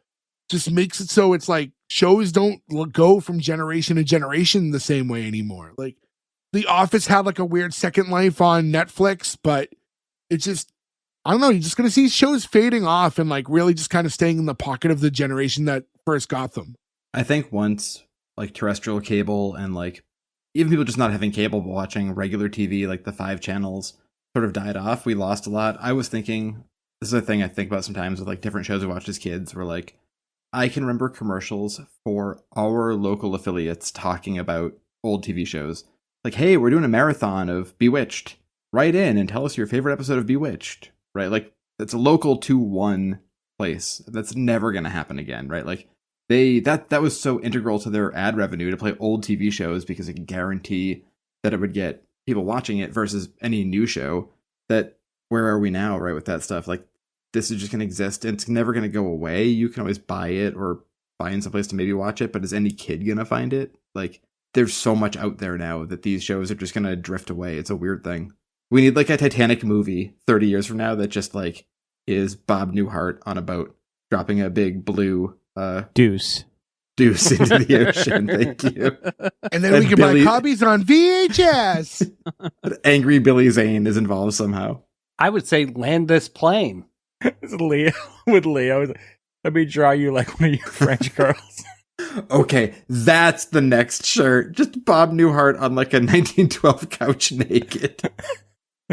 Speaker 1: just makes it so it's like shows don't go from generation to generation the same way anymore. Like The Office had like a weird second life on Netflix, but it's just, I don't know, you're just going to see shows fading off and like really just kind of staying in the pocket of the generation that first got them.
Speaker 2: I think once like terrestrial cable and like even people just not having cable but watching regular TV, like the 5 channels sort of died off, we lost a lot. I was thinking, this is a thing I think about sometimes with like different shows we watched as kids, where like I can remember commercials for our local affiliates talking about old TV shows. Like, hey, we're doing a marathon of Bewitched. Write in and tell us your favorite episode of Bewitched, right? Like, it's a local to one place. That's never going to happen again, right? Like, that was so integral to their ad revenue to play old TV shows because it could guarantee that it would get people watching it versus any new show. That where are we now, right, with that stuff? Like, this is just going to exist and it's never going to go away. You can always buy it or find someplace to maybe watch it, but is any kid going to find it? Like, there's so much out there now that these shows are just going to drift away. It's a weird thing. We need like a Titanic movie 30 years from now that just like is Bob Newhart on a boat dropping a big blue
Speaker 5: deuce.
Speaker 2: Deuce into the ocean. Thank you.
Speaker 1: And then we
Speaker 2: And
Speaker 1: can
Speaker 2: Billy-
Speaker 1: buy copies on VHS.
Speaker 2: Angry Billy Zane is involved somehow.
Speaker 3: I would say land this plane.
Speaker 4: It's Leo with Leo. Let me draw you like one of your French girls.
Speaker 2: Okay, that's the next shirt. Just Bob Newhart on like a 1912 couch naked.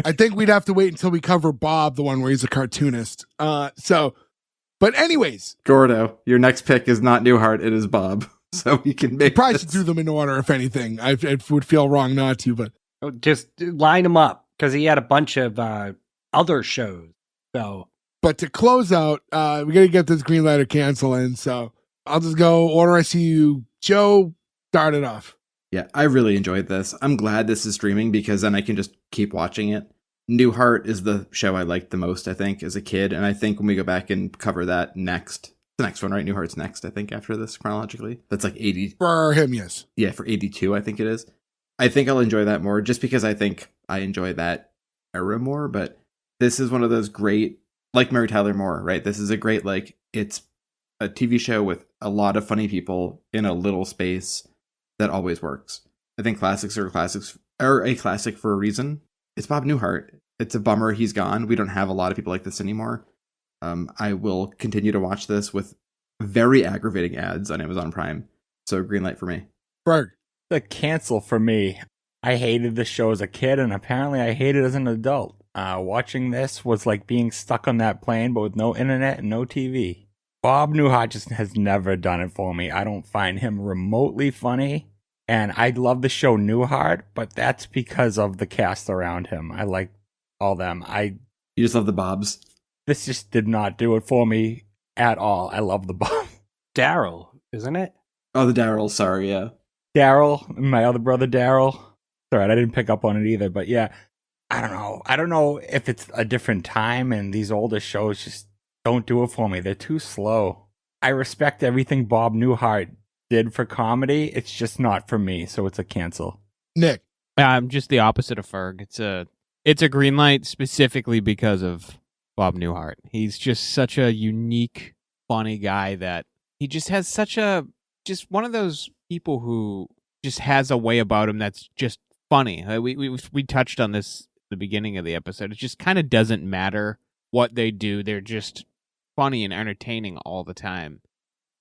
Speaker 1: I think we'd have to wait until we cover Bob, the one where he's a cartoonist. But anyways,
Speaker 2: Gordo, your next pick is not Newhart, it is Bob. So we can
Speaker 1: we
Speaker 2: make
Speaker 1: probably
Speaker 2: this.
Speaker 1: should do them in order, if anything. It would feel wrong not to, but
Speaker 3: Just line him up because he had a bunch of other shows. So
Speaker 1: to close out, we got to get this green light or cancel in. So I'll just go order I see you. Joe, start it off.
Speaker 2: Yeah, I really enjoyed this. I'm glad this is streaming because then I can just keep watching it. Newhart is the show I liked the most, I think, as a kid. And I think when we go back and cover that next, the next one, right? Newhart's next, I think, after this chronologically. That's like 80.
Speaker 1: For him, yes.
Speaker 2: Yeah, for 82, I think it is. I think I'll enjoy that more just because I think I enjoy that era more. But this is one of those great, like Mary Tyler Moore, right? This is a great, like, it's a TV show with a lot of funny people in a little space that always works. I think classics are a classic for a reason. It's Bob Newhart. It's a bummer he's gone. We don't have a lot of people like this anymore. I will continue to watch this with very aggravating ads on Amazon Prime. So green light for me.
Speaker 1: Berg.
Speaker 4: The cancel for me. I hated the show as a kid, and apparently I hate it as an adult. Watching this was like being stuck on that plane, but with no internet and no TV. Bob Newhart just has never done it for me. I don't find him remotely funny. And I love the show Newhart, but that's because of the cast around him. I like all them.
Speaker 2: You just love the Bobs.
Speaker 4: This just did not do it for me at all. I love the Bob.
Speaker 3: Daryl, isn't it?
Speaker 2: Oh, the Daryl. Sorry, yeah.
Speaker 4: Daryl, my other brother Daryl. Sorry, I didn't pick up on it either. But yeah, I don't know. I don't know if it's a different time and these older shows just don't do it for me. They're too slow. I respect everything Bob Newhart did for comedy. It's just not for me, so it's a cancel.
Speaker 1: Nick.
Speaker 5: I'm just the opposite of Ferg. It's a green light specifically because of Bob Newhart. He's just such a unique, funny guy that he just has just one of those people who just has a way about him that's just funny. We touched on this at the beginning of the episode. It just kind of doesn't matter what they do. They're just funny and entertaining all the time.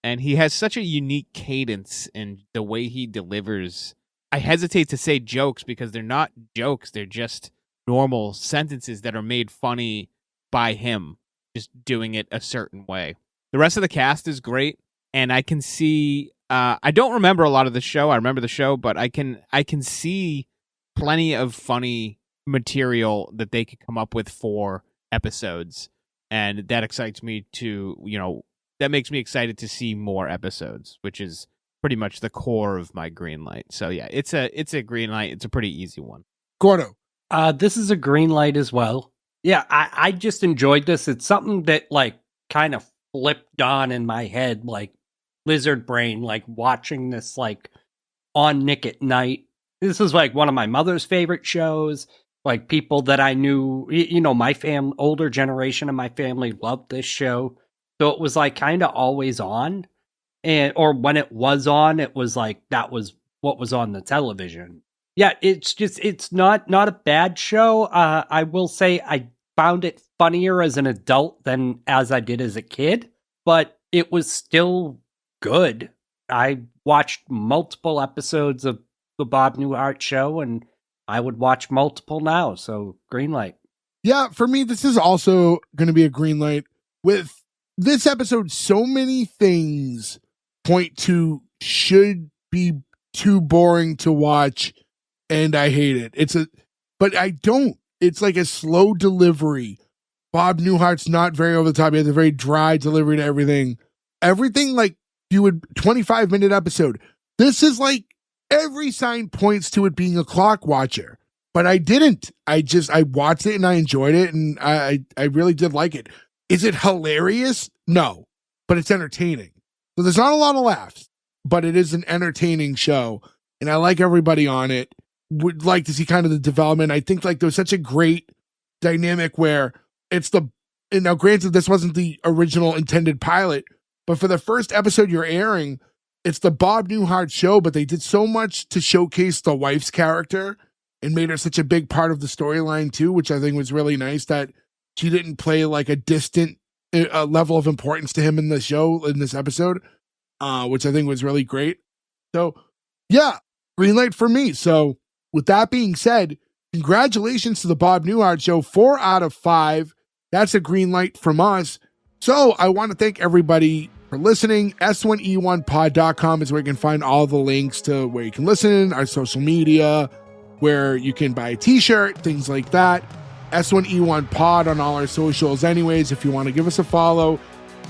Speaker 5: And he has such a unique cadence in the way he delivers. I hesitate to say jokes because they're not jokes. They're just normal sentences that are made funny by him, just doing it a certain way. The rest of the cast is great. And I can see, I don't remember a lot of the show. I remember the show, but I can see plenty of funny material that they could come up with for episodes. And that excites me to, that makes me excited to see more episodes, which is pretty much the core of my green light. So yeah, it's a green light. It's a pretty easy one.
Speaker 1: Gordo.
Speaker 3: This is a green light as well. Yeah, I just enjoyed this. It's something that like kind of flipped on in my head, like lizard brain, like watching this like on Nick at Night. This is like one of my mother's favorite shows. Like people that I knew, my older generation of my family loved this show. So it was like kind of always on. Or when it was on, it was like that was what was on the television. Yeah, it's not a bad show. I will say I found it funnier as an adult than as I did as a kid, but it was still good. I watched multiple episodes of the Bob Newhart Show, and I would watch multiple now. So green light.
Speaker 1: Yeah, for me, this is also going to be a green light. With this episode, so many things point to should be too boring to watch, and I hate it. But I don't. It's like a slow delivery. Bob Newhart's not very over the top. He has a very dry delivery to everything. Everything like you would 25-minute episode. This is like every sign points to it being a clock watcher. But I didn't. I watched it and I enjoyed it, and I really did like it. Is it hilarious? No. But it's entertaining. So there's not a lot of laughs, but it is an entertaining show. And I like everybody on it. Would like to see kind of the development. I think like there's such a great dynamic where it's and now granted this wasn't the original intended pilot, but for the first episode you're airing, it's the Bob Newhart Show, but they did so much to showcase the wife's character and made her such a big part of the storyline too, which I think was really nice, that she didn't play like a distant level of importance to him in the show, in this episode, which I think was really great. So yeah, green light for me. So with that being said, congratulations to the Bob Newhart Show, 4 out of 5. That's a green light from us. So I want to thank everybody for listening. S1E1pod.com is where you can find all the links to where you can listen, our social media, where you can buy a t-shirt, things like that. S1E1 pod on all our socials anyways. If you want to give us a follow,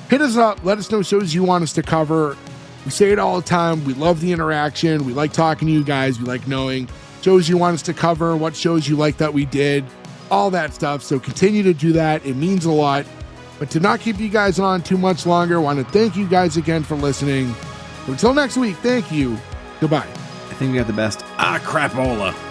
Speaker 1: hit us up. Let us know shows you want us to cover. We say it all the time. We love the interaction. We like talking to you guys. We like knowing shows you want us to cover, what shows you like that we did, all that stuff. So continue to do that. It means a lot. But to not keep you guys on too much longer, I want to thank you guys again for listening. Until next week, thank you. Goodbye.
Speaker 2: I think we got the best crapola.